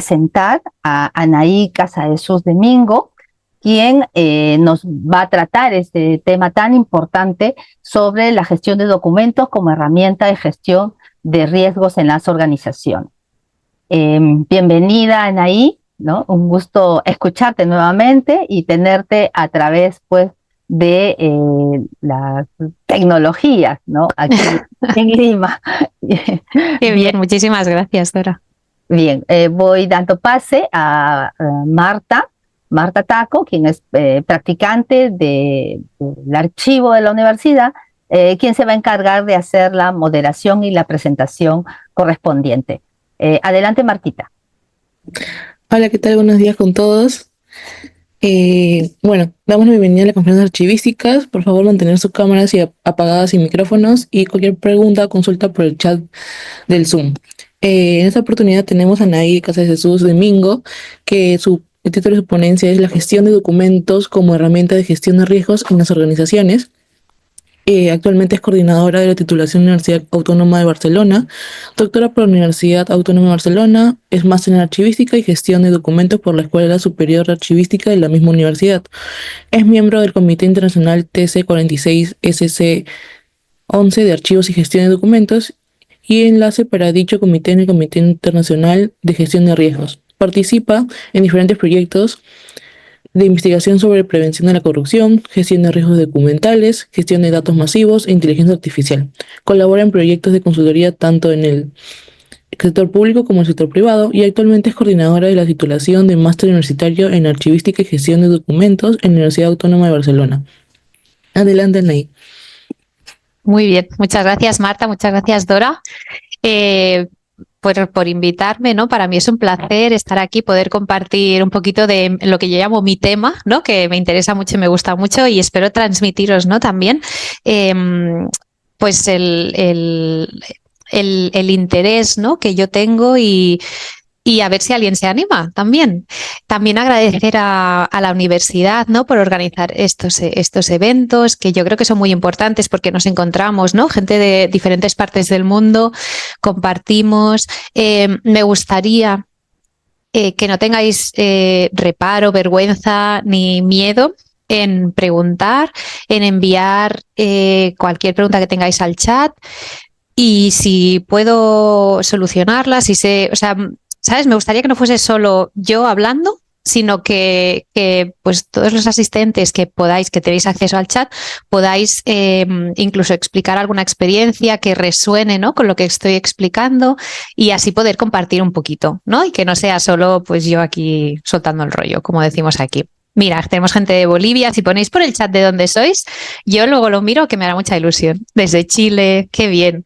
presentar a Anaí Casadesus Domingo, quien nos va a tratar este tema tan importante sobre la gestión de documentos como herramienta de gestión de riesgos en las organizaciones. Bienvenida, Anaí, ¿no? Un gusto escucharte nuevamente y tenerte a través, pues, de las tecnologías, ¿no? Aquí en Lima. Qué bien, muchísimas gracias, Dora. Bien, voy dando pase a Marta Taco, quien es practicante del archivo de la universidad, quien se va a encargar de hacer la moderación y la presentación correspondiente. Adelante, Martita. Hola, ¿qué tal? Buenos días con todos. Bueno, damos la bienvenida a la conferencia archivísticas. Por favor, mantener sus cámaras apagadas y micrófonos, y cualquier pregunta, consulta por el chat del Zoom. En esta oportunidad tenemos a Anaí Casadesus Domingo, que el título de su ponencia es La gestión de documentos como herramienta de gestión de riesgos en las organizaciones. Actualmente es coordinadora de la titulación de la Universidad Autónoma de Barcelona, doctora por la Universidad Autónoma de Barcelona, es máster en archivística y gestión de documentos por la Escuela Superior de Archivística de la misma universidad. Es miembro del Comité Internacional TC46-SC11 de Archivos y Gestión de Documentos y enlace para dicho comité en el Comité Internacional de Gestión de Riesgos. Participa en diferentes proyectos de investigación sobre prevención de la corrupción, gestión de riesgos documentales, gestión de datos masivos e inteligencia artificial. Colabora en proyectos de consultoría tanto en el sector público como en el sector privado, y actualmente es coordinadora de la titulación de máster universitario en archivística y gestión de documentos en la Universidad Autónoma de Barcelona. Adelante, Anaí. Muy bien, muchas gracias, Marta, muchas gracias, Dora. Por invitarme, ¿no? Para mí es un placer estar aquí, poder compartir un poquito de lo que yo llamo mi tema, ¿no? Que me interesa mucho y me gusta mucho, y espero transmitiros, ¿no? También pues el interés, ¿no? Que yo tengo y a ver si alguien se anima también. También agradecer a la universidad, ¿no? Por organizar estos eventos, que yo creo que son muy importantes porque nos encontramos, ¿no? Gente de diferentes partes del mundo, compartimos. Me gustaría que no tengáis reparo, vergüenza ni miedo en preguntar, en enviar cualquier pregunta que tengáis al chat, y si puedo solucionarla, si sé, o sea, ¿sabes? Me gustaría que no fuese solo yo hablando, sino que pues todos los asistentes que tenéis acceso al chat, podáis incluso explicar alguna experiencia que resuene, ¿no? Con lo que estoy explicando, y así poder compartir un poquito, ¿no? Y que no sea solo pues yo aquí soltando el rollo, como decimos aquí. Mira, tenemos gente de Bolivia. Si ponéis por el chat de dónde sois, yo luego lo miro, que me hará mucha ilusión. Desde Chile, qué bien.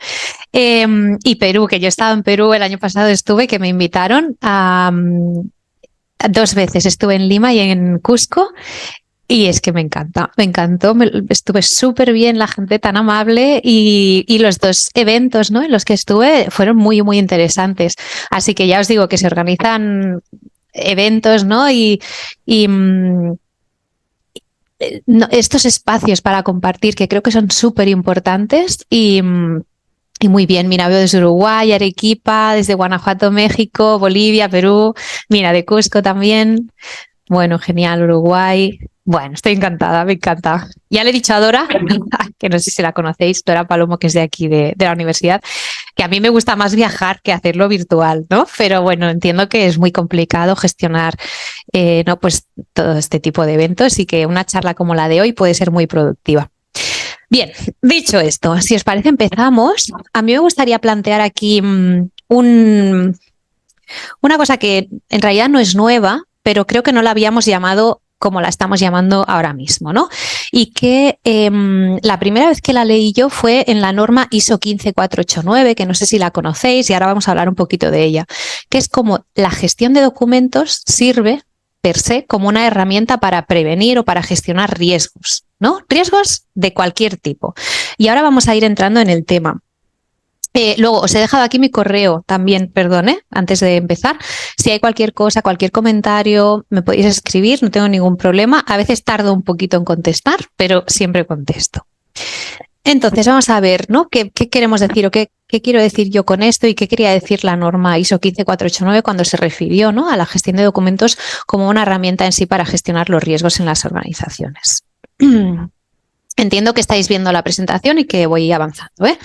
Y Perú, que yo he estado en Perú el año pasado, que me invitaron a 2 veces. Estuve en Lima y en Cusco, y es que me encantó, estuve súper bien, la gente tan amable, y los 2 eventos, ¿no? En los que estuve fueron muy, muy interesantes. Así que ya os digo que se organizan eventos, ¿no? Estos espacios para compartir, que creo que son súper importantes, y muy bien. Mira, veo desde Uruguay, Arequipa, desde Guanajuato, México, Bolivia, Perú, mira, de Cusco también. Bueno, genial, Uruguay. Bueno, estoy encantada, me encanta. Ya le he dicho a Dora, que no sé si la conocéis, Dora Palomo, que es de aquí, de la universidad, que a mí me gusta más viajar que hacerlo virtual, ¿no? Pero bueno, entiendo que es muy complicado gestionar ¿no? Pues todo este tipo de eventos, y que una charla como la de hoy puede ser muy productiva. Bien, dicho esto, si os parece empezamos. A mí me gustaría plantear aquí una cosa que en realidad no es nueva, pero creo que no la habíamos llamado como la estamos llamando ahora mismo, ¿no? Y que la primera vez que la leí yo fue en la norma ISO 15489, que no sé si la conocéis, y ahora vamos a hablar un poquito de ella, que es como la gestión de documentos sirve per se como una herramienta para prevenir o para gestionar riesgos, ¿no? Riesgos de cualquier tipo. Y ahora vamos a ir entrando en el tema. Luego os he dejado aquí mi correo también, perdón, antes de empezar. Si hay cualquier cosa, cualquier comentario, me podéis escribir, no tengo ningún problema. A veces tardo un poquito en contestar, pero siempre contesto. Entonces vamos a ver, ¿no? ¿Qué queremos decir o qué quiero decir yo con esto y qué quería decir la norma ISO 15489 cuando se refirió, ¿no?, a la gestión de documentos como una herramienta en sí para gestionar los riesgos en las organizaciones? Entiendo que estáis viendo la presentación y que voy avanzando, ¿eh?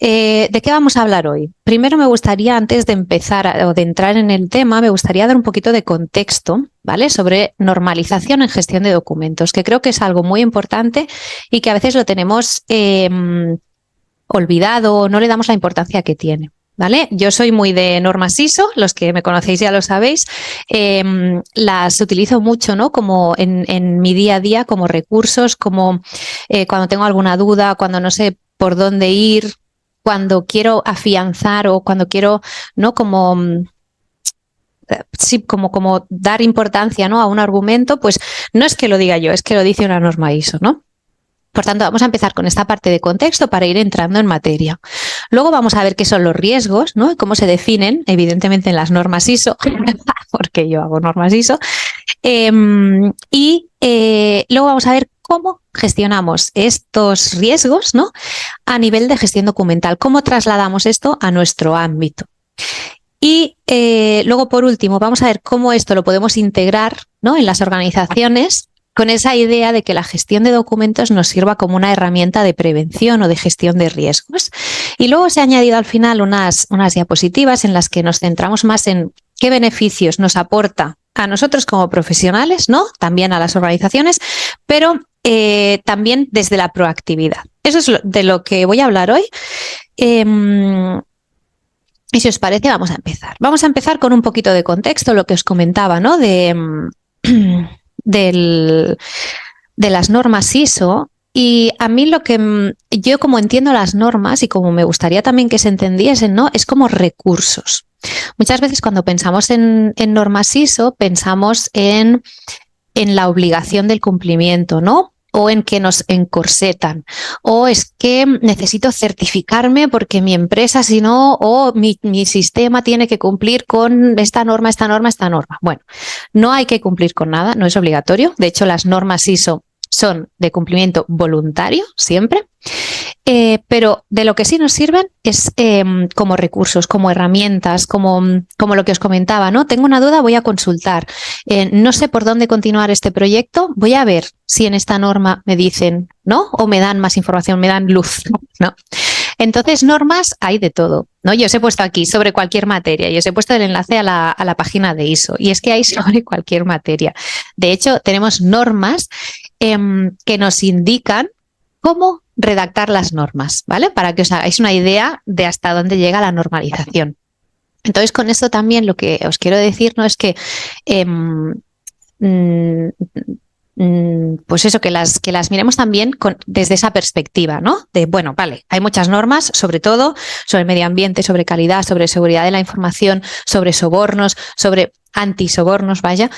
¿De qué vamos a hablar hoy? Primero me gustaría, antes de empezar o de entrar en el tema, me gustaría dar un poquito de contexto, ¿vale?, sobre normalización en gestión de documentos, que creo que es algo muy importante y que a veces lo tenemos olvidado, no le damos la importancia que tiene. ¿Vale? Yo soy muy de normas ISO, los que me conocéis ya lo sabéis, las utilizo mucho, ¿no?, como en mi día a día, como recursos, como cuando tengo alguna duda, cuando no sé por dónde ir, cuando quiero afianzar o cuando quiero, ¿no?, como sí, como dar importancia, ¿no?, a un argumento, pues no es que lo diga yo, es que lo dice una norma ISO, ¿no? Por tanto, vamos a empezar con esta parte de contexto para ir entrando en materia. Luego vamos a ver qué son los riesgos, ¿no?, y cómo se definen, evidentemente en las normas ISO, porque yo hago normas ISO. Luego vamos a ver cómo gestionamos estos riesgos, ¿no?, a nivel de gestión documental, cómo trasladamos esto a nuestro ámbito. Y luego, por último, vamos a ver cómo esto lo podemos integrar, ¿no?, en las organizaciones, con esa idea de que la gestión de documentos nos sirva como una herramienta de prevención o de gestión de riesgos. Y luego se ha añadido al final unas diapositivas en las que nos centramos más en qué beneficios nos aporta a nosotros como profesionales, ¿no?, también a las organizaciones, pero también desde la proactividad. Eso es de lo que voy a hablar hoy. Y si os parece, vamos a empezar. Vamos a empezar con un poquito de contexto, lo que os comentaba, ¿no?, de las normas ISO. Y a mí lo que yo, como entiendo las normas y como me gustaría también que se entendiesen, ¿no?, es como recursos. Muchas veces cuando pensamos en normas ISO pensamos en la obligación del cumplimiento, ¿no?, o en que nos encorsetan, o es que necesito certificarme porque mi empresa, si no, o mi sistema tiene que cumplir con esta norma, esta norma, esta norma. Bueno, no hay que cumplir con nada, no es obligatorio. De hecho, las normas ISO son de cumplimiento voluntario siempre. Pero de lo que sí nos sirven es como recursos, como herramientas, como lo que os comentaba, ¿no? Tengo una duda, voy a consultar. No sé por dónde continuar este proyecto, voy a ver si en esta norma me dicen, ¿no?, o me dan más información, me dan luz, ¿no? Entonces, normas hay de todo, ¿no? Yo os he puesto aquí sobre cualquier materia y os he puesto el enlace a la página de ISO, y es que hay sobre cualquier materia. De hecho, tenemos normas que nos indican cómo redactar las normas, ¿vale?, para que os hagáis una idea de hasta dónde llega la normalización. Entonces, con esto también lo que os quiero decir, ¿no?, es que pues eso, que las miremos también desde esa perspectiva, ¿no?, de, bueno, vale, hay muchas normas, sobre todo sobre el medio ambiente, sobre calidad, sobre seguridad de la información, sobre sobornos, sobre antisobornos, vaya,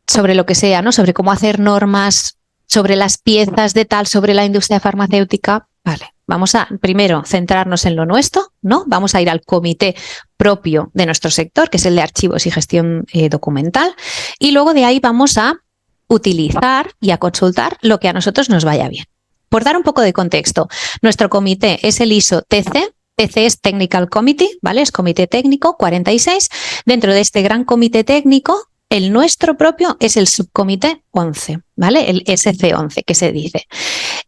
sobre lo que sea, ¿no?, sobre cómo hacer normas, sobre las piezas de tal, sobre la industria farmacéutica. Vale, vamos a primero centrarnos en lo nuestro, ¿no? Vamos a ir al comité propio de nuestro sector, que es el de archivos y gestión documental, y luego de ahí vamos a utilizar y a consultar lo que a nosotros nos vaya bien. Por dar un poco de contexto, nuestro comité es el ISO TC. TC es Technical Committee, ¿vale? Es comité técnico 46. Dentro de este gran comité técnico, el nuestro propio es el subcomité 11, ¿vale? El SC11, que se dice.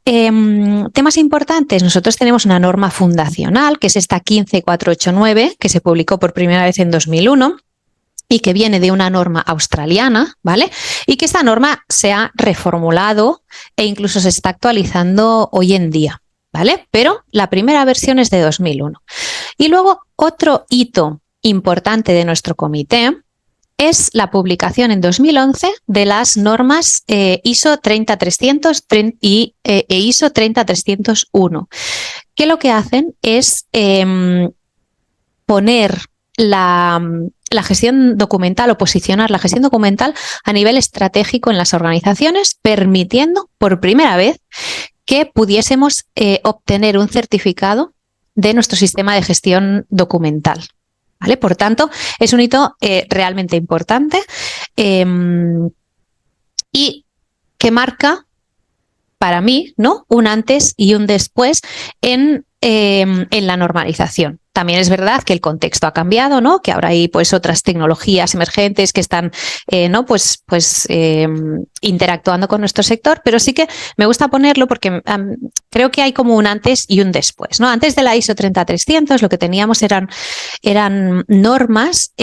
Temas importantes, nosotros tenemos una norma fundacional, que es esta 15489, que se publicó por primera vez en 2001 y que viene de una norma australiana, ¿vale? Y que esta norma se ha reformulado e incluso se está actualizando hoy en día, ¿vale? Pero la primera versión es de 2001. Y luego otro hito importante de nuestro comité es la publicación en 2011 de las normas ISO 30300 y ISO 30301, que lo que hacen es poner la gestión documental o posicionar la gestión documental a nivel estratégico en las organizaciones, permitiendo por primera vez que pudiésemos obtener un certificado de nuestro sistema de gestión documental. ¿Vale? Por tanto, es un hito realmente importante y que marca para mí, ¿no?, un antes y un después en la normalización. También es verdad que el contexto ha cambiado, ¿no?, que ahora hay pues otras tecnologías emergentes que están interactuando con nuestro sector, pero sí que me gusta ponerlo porque creo que hay como un antes y un después, ¿no? Antes de la ISO 30300 lo que teníamos eran normas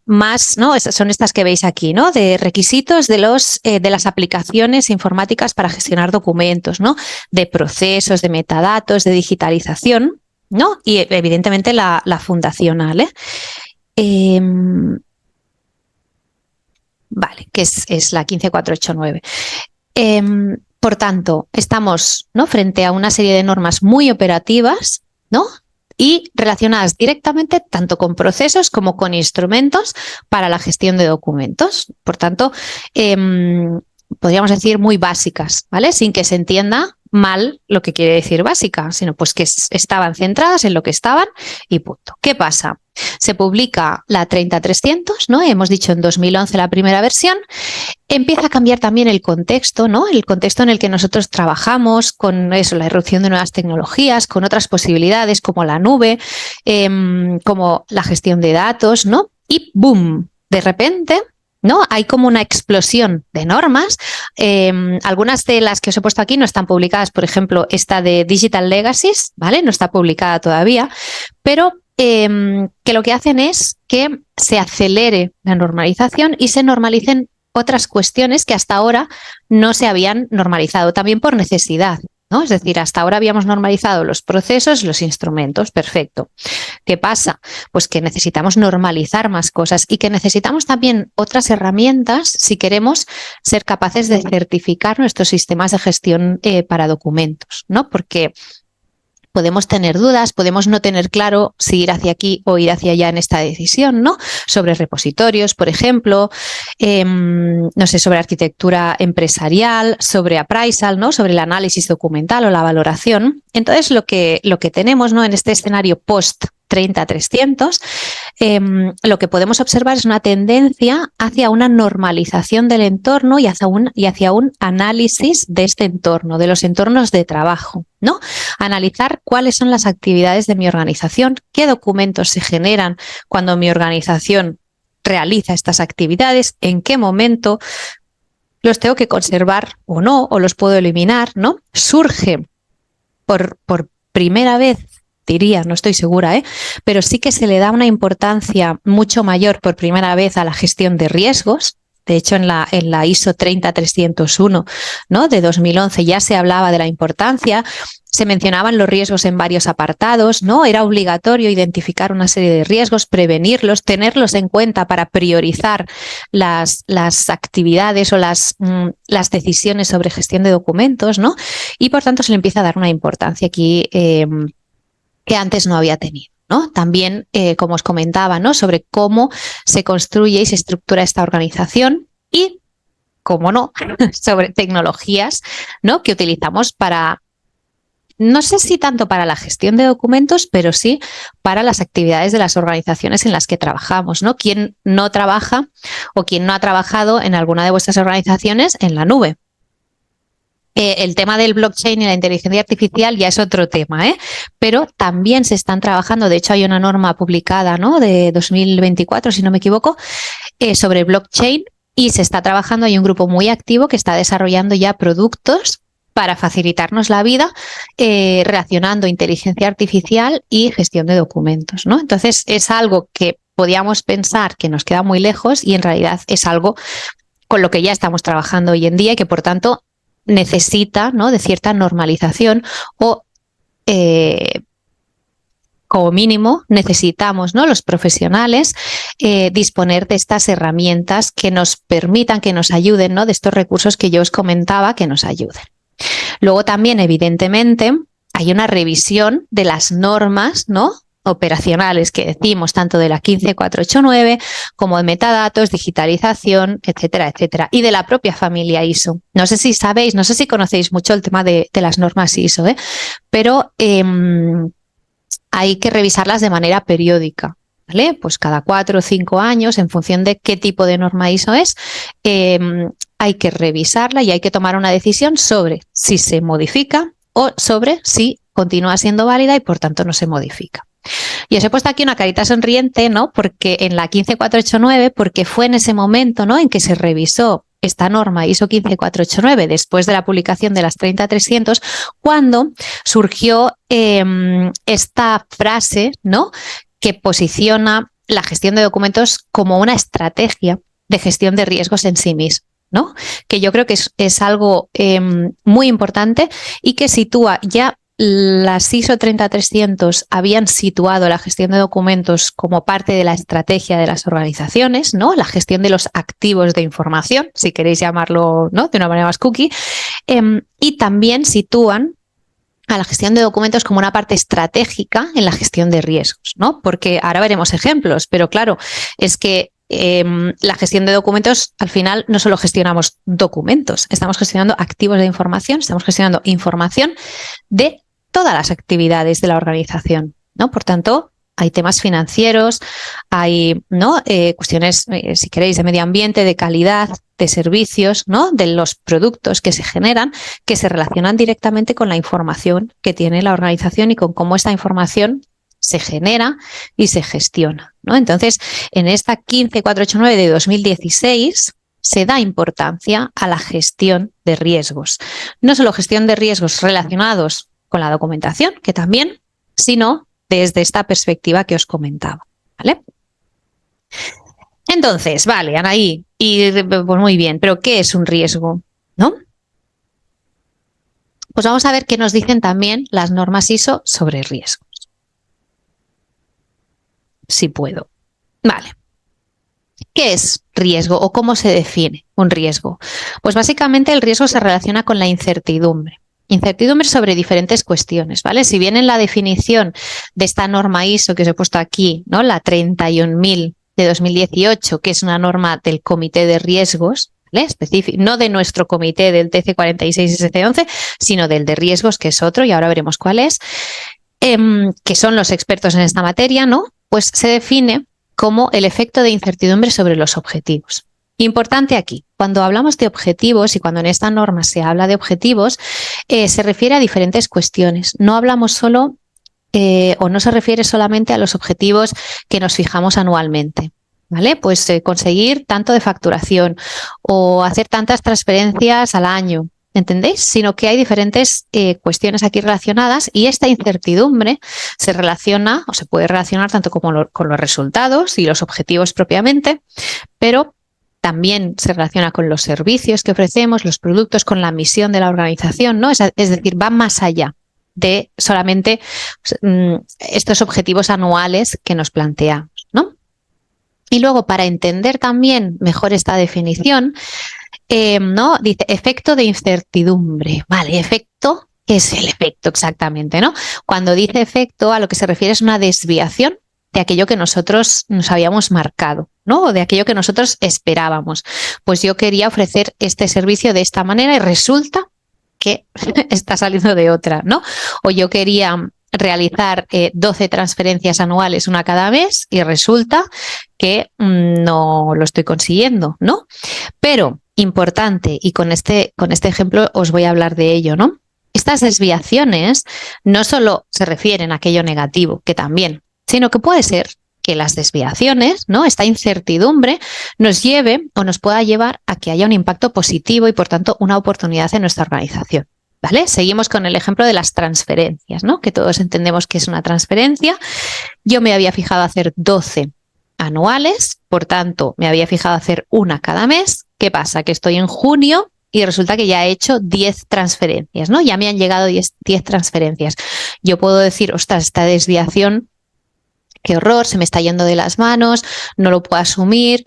más, ¿no?, son estas que veis aquí, ¿no?, de requisitos de las aplicaciones informáticas para gestionar documentos, ¿no?, de procesos, de metadatos, de digitalización, ¿no? Y evidentemente la fundacional, vale, que es la 15489. Por tanto, estamos, ¿no?, frente a una serie de normas muy operativas, ¿no?, y relacionadas directamente tanto con procesos como con instrumentos para la gestión de documentos. Por tanto, podríamos decir muy básicas, ¿vale? Sin que se entienda mal lo que quiere decir básica, sino pues que estaban centradas en lo que estaban y punto. ¿Qué pasa? Se publica la 30300, ¿no? Hemos dicho en 2011 la primera versión. Empieza a cambiar también el contexto, ¿no? El contexto en el que nosotros trabajamos con eso, la irrupción de nuevas tecnologías, con otras posibilidades como la nube, como la gestión de datos, ¿no? Y ¡boom! De repente, ¿no?, hay como una explosión de normas. Algunas de las que os he puesto aquí no están publicadas, por ejemplo, esta de Digital Legacies, ¿vale? No está publicada todavía, pero que lo que hacen es que se acelere la normalización y se normalicen otras cuestiones que hasta ahora no se habían normalizado, también por necesidad, ¿no? Es decir, hasta ahora habíamos normalizado los procesos, los instrumentos, perfecto. ¿Qué pasa? Pues que necesitamos normalizar más cosas y que necesitamos también otras herramientas si queremos ser capaces de certificar nuestros sistemas de gestión para documentos, ¿no? Porque podemos tener dudas, podemos no tener claro si ir hacia aquí o ir hacia allá en esta decisión, ¿no? Sobre repositorios, por ejemplo, no sé, sobre arquitectura empresarial, sobre appraisal, ¿no?, sobre el análisis documental o la valoración. Entonces, lo que tenemos, ¿no?, en este escenario post 30300, lo que podemos observar es una tendencia hacia una normalización del entorno y hacia un análisis de este entorno, de los entornos de trabajo, ¿no? Analizar cuáles son las actividades de mi organización, qué documentos se generan cuando mi organización realiza estas actividades, en qué momento los tengo que conservar o no, o los puedo eliminar, ¿no? Surge por primera vez, diría, no estoy segura, pero sí que se le da una importancia mucho mayor por primera vez a la gestión de riesgos. De hecho, en la ISO 30301, ¿no?, de 2011 ya se hablaba de la importancia, se mencionaban los riesgos en varios apartados, ¿no? Era obligatorio identificar una serie de riesgos, prevenirlos, tenerlos en cuenta para priorizar las actividades o las decisiones sobre gestión de documentos, ¿no? Y por tanto se le empieza a dar una importancia aquí que antes no había tenido, ¿no? También, como os comentaba, ¿no?, sobre cómo se construye y se estructura esta organización y, cómo no, sobre tecnologías, ¿no?, que utilizamos para, no sé si tanto para la gestión de documentos, pero sí para las actividades de las organizaciones en las que trabajamos, ¿no? ¿Quién no trabaja o quién no ha trabajado en alguna de vuestras organizaciones en la nube? El tema del blockchain y la inteligencia artificial ya es otro tema, pero también se están trabajando, de hecho hay una norma publicada, ¿no?, de 2024, si no me equivoco, sobre blockchain, y se está trabajando, hay un grupo muy activo que está desarrollando ya productos para facilitarnos la vida relacionando inteligencia artificial y gestión de documentos, ¿no? Entonces es algo que podíamos pensar que nos queda muy lejos y en realidad es algo con lo que ya estamos trabajando hoy en día y que por tanto necesita, ¿no?, de cierta normalización o como mínimo necesitamos, ¿no?, los profesionales disponer de estas herramientas que nos permitan, que nos ayuden, ¿no?, de estos recursos que yo os comentaba que nos ayuden. Luego también, evidentemente, hay una revisión de las normas, ¿no?, operacionales que decimos, tanto de la 15489 como de metadatos, digitalización, etcétera, etcétera, y de la propia familia ISO. No sé si sabéis, no sé si conocéis mucho el tema de las normas ISO, pero hay que revisarlas de manera periódica, ¿vale? Pues cada 4 o 5 años, en función de qué tipo de norma ISO es, hay que revisarla y hay que tomar una decisión sobre si se modifica o sobre si continúa siendo válida y por tanto no se modifica. Y os he puesto aquí una carita sonriente, ¿no? Porque en la 15489, porque fue en ese momento, ¿no?, en que se revisó esta norma ISO 15489 después de la publicación de las 30300, cuando surgió esta frase, ¿no?, que posiciona la gestión de documentos como una estrategia de gestión de riesgos en sí mismo, ¿no? Que yo creo que es algo muy importante y que sitúa ya. Las ISO 30300 habían situado la gestión de documentos como parte de la estrategia de las organizaciones, ¿no? La gestión de los activos de información, si queréis llamarlo, ¿no?, de una manera más cookie, y también sitúan a la gestión de documentos como una parte estratégica en la gestión de riesgos, ¿no? Porque ahora veremos ejemplos, pero claro, es que la gestión de documentos, al final no solo gestionamos documentos, estamos gestionando activos de información, estamos gestionando información de todas las actividades de la organización, ¿no? Por tanto, hay temas financieros, hay, ¿no?, cuestiones, si queréis, de medio ambiente, de calidad, de servicios, ¿no?, de los productos que se generan, que se relacionan directamente con la información que tiene la organización y con cómo esta información se genera y se gestiona, ¿no? Entonces, en esta 15489 de 2016 se da importancia a la gestión de riesgos. No solo gestión de riesgos relacionados con la documentación, que también, sino desde esta perspectiva que os comentaba, ¿vale? Entonces, vale, Anaí, y pues muy bien, pero ¿qué es un riesgo?, ¿no? Pues vamos a ver qué nos dicen también las normas ISO sobre riesgos. Si puedo. Vale. ¿Qué es riesgo o cómo se define un riesgo? Pues básicamente el riesgo se relaciona con la incertidumbre. Incertidumbre sobre diferentes cuestiones, ¿vale? Si bien en la definición de esta norma ISO que os he puesto aquí, ¿no?, la 31.000 de 2018, que es una norma del Comité de Riesgos, ¿vale?, específico, no de nuestro comité del TC46 y SC11, sino del de riesgos, que es otro, y ahora veremos cuál es, que son los expertos en esta materia, ¿no?, pues se define como el efecto de incertidumbre sobre los objetivos. Importante aquí, cuando hablamos de objetivos y cuando en esta norma se habla de objetivos, se refiere a diferentes cuestiones. No hablamos solo o no se refiere solamente a los objetivos que nos fijamos anualmente, ¿vale? Pues conseguir tanto de facturación o hacer tantas transferencias al año, ¿entendéis? Sino que hay diferentes cuestiones aquí relacionadas y esta incertidumbre se relaciona o se puede relacionar tanto como con los resultados y los objetivos propiamente, pero también se relaciona con los servicios que ofrecemos, los productos, con la misión de la organización, ¿no? Es decir, va más allá de solamente estos objetivos anuales que nos planteamos, ¿no? Y luego, para entender también mejor esta definición, ¿no?, dice efecto de incertidumbre. Vale, efecto, ¿qué es el efecto exactamente, no? Cuando dice efecto, a lo que se refiere es una desviación de aquello que nosotros nos habíamos marcado, ¿no?, o de aquello que nosotros esperábamos. Pues yo quería ofrecer este servicio de esta manera y resulta que está saliendo de otra, ¿no? O yo quería realizar 12 transferencias anuales, una cada mes, y resulta que no lo estoy consiguiendo, ¿no? Pero, importante, y con este ejemplo os voy a hablar de ello, ¿no? Estas desviaciones no solo se refieren a aquello negativo, que también, sino que puede ser que las desviaciones, ¿no?, esta incertidumbre, nos lleve o nos pueda llevar a que haya un impacto positivo y, por tanto, una oportunidad en nuestra organización, ¿vale? Seguimos con el ejemplo de las transferencias, ¿no?, que todos entendemos que es una transferencia. Yo me había fijado hacer 12 anuales, por tanto, me había fijado hacer una cada mes. ¿Qué pasa? Que estoy en junio y resulta que ya he hecho 10 transferencias, ¿no? Ya me han llegado 10 transferencias. Yo puedo decir, ostras, esta desviación, qué horror, se me está yendo de las manos, no lo puedo asumir,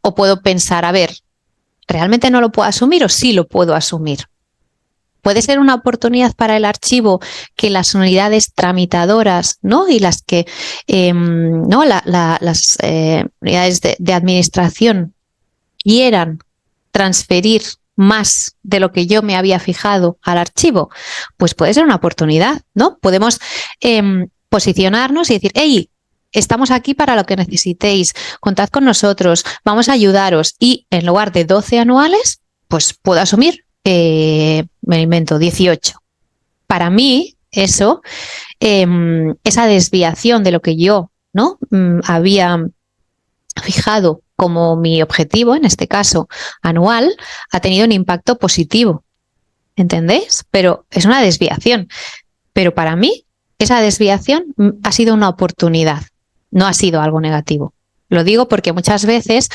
o puedo pensar, a ver, ¿realmente no lo puedo asumir o sí lo puedo asumir? Puede ser una oportunidad para el archivo que las unidades tramitadoras, ¿no?, y las que ¿no?, las unidades de administración quieran transferir más de lo que yo me había fijado al archivo. Pues puede ser una oportunidad, ¿no? Podemos posicionarnos y decir, hey, estamos aquí para lo que necesitéis, contad con nosotros, vamos a ayudaros, y en lugar de 12 anuales, pues puedo asumir, me invento, 18. Para mí, eso, esa desviación de lo que yo, ¿no?, había fijado como mi objetivo, en este caso anual, ha tenido un impacto positivo. ¿Entendéis? Pero es una desviación. Pero para mí, esa desviación ha sido una oportunidad, no ha sido algo negativo. Lo digo porque muchas veces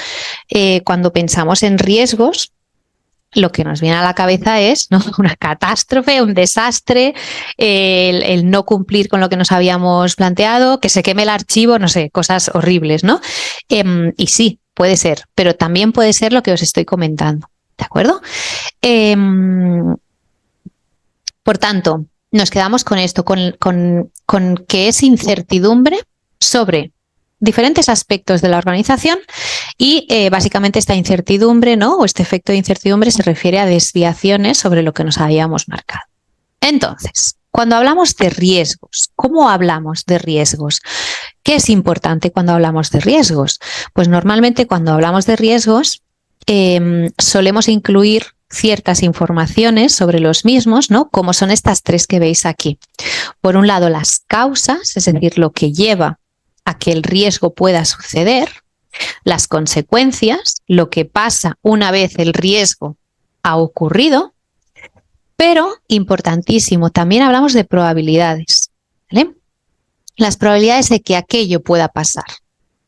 cuando pensamos en riesgos, lo que nos viene a la cabeza es, ¿no?, una catástrofe, un desastre, el no cumplir con lo que nos habíamos planteado, que se queme el archivo, no sé, cosas horribles, ¿no? Y sí, puede ser, pero también puede ser lo que os estoy comentando, ¿de acuerdo? Por tanto, nos quedamos con esto, con que es incertidumbre sobre diferentes aspectos de la organización y básicamente esta incertidumbre, ¿no?, o este efecto de incertidumbre se refiere a desviaciones sobre lo que nos habíamos marcado. Entonces, cuando hablamos de riesgos, ¿cómo hablamos de riesgos? ¿Qué es importante cuando hablamos de riesgos? Pues normalmente cuando hablamos de riesgos solemos incluir ciertas informaciones sobre los mismos, ¿no?, como son estas tres que veis aquí. Por un lado, las causas, es decir, lo que lleva a que el riesgo pueda suceder, las consecuencias, lo que pasa una vez el riesgo ha ocurrido, pero, importantísimo, también hablamos de probabilidades, ¿vale? Las probabilidades de que aquello pueda pasar.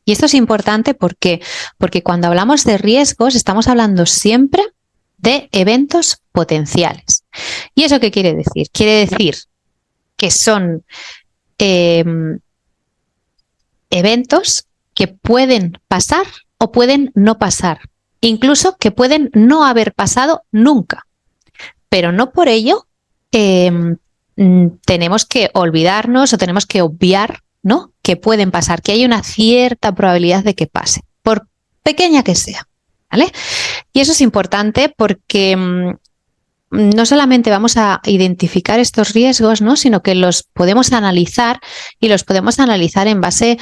Y esto es importante porque cuando hablamos de riesgos estamos hablando siempre de eventos potenciales. ¿Y eso qué quiere decir? Quiere decir que son eventos que pueden pasar o pueden no pasar, incluso que pueden no haber pasado nunca, pero no por ello tenemos que olvidarnos o tenemos que obviar, ¿no?, que pueden pasar, que hay una cierta probabilidad de que pase, por pequeña que sea, ¿vale? Y eso es importante porque no solamente vamos a identificar estos riesgos, ¿no?, sino que los podemos analizar y los podemos analizar en base,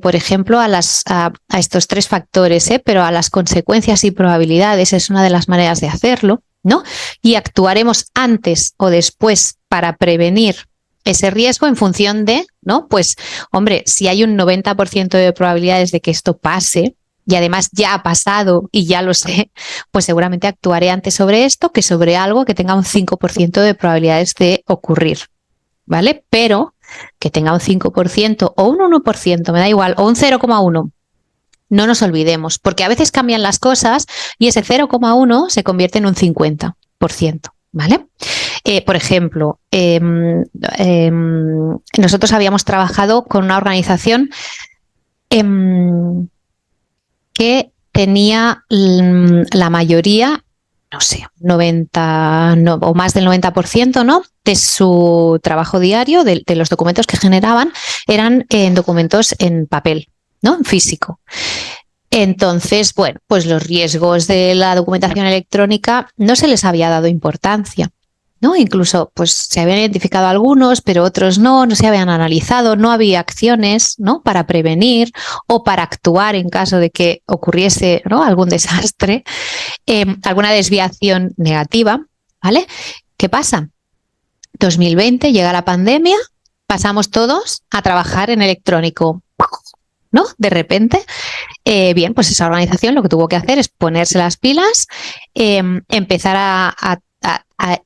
por ejemplo, a estos tres factores, pero a las consecuencias y probabilidades es una de las maneras de hacerlo, ¿no? Y actuaremos antes o después para prevenir ese riesgo en función de, ¿no? Pues, hombre, si hay un 90% de probabilidades de que esto pase, y además ya ha pasado y ya lo sé, pues seguramente actuaré antes sobre esto que sobre algo que tenga un 5% de probabilidades de ocurrir, ¿vale? Pero que tenga un 5% o un 1%, me da igual, o un 0,1%. No nos olvidemos, porque a veces cambian las cosas y ese 0,1 se convierte en un 50%, ¿vale? Por ejemplo, nosotros habíamos trabajado con una organización que tenía la mayoría, no sé, 90 o más del 90%, ¿no?, de su trabajo diario, de los documentos que generaban, eran documentos en papel, ¿no?, en físico. Entonces, bueno, pues los riesgos de la documentación electrónica no se les había dado importancia, ¿no? Incluso pues se habían identificado algunos, pero otros no se habían analizado, no había acciones, ¿no?, para prevenir o para actuar en caso de que ocurriese, ¿no?, algún desastre, alguna desviación negativa, ¿vale? ¿Qué pasa? 2020 llega la pandemia, pasamos todos a trabajar en electrónico, ¿no? De repente, bien, pues esa organización lo que tuvo que hacer es ponerse las pilas, empezar a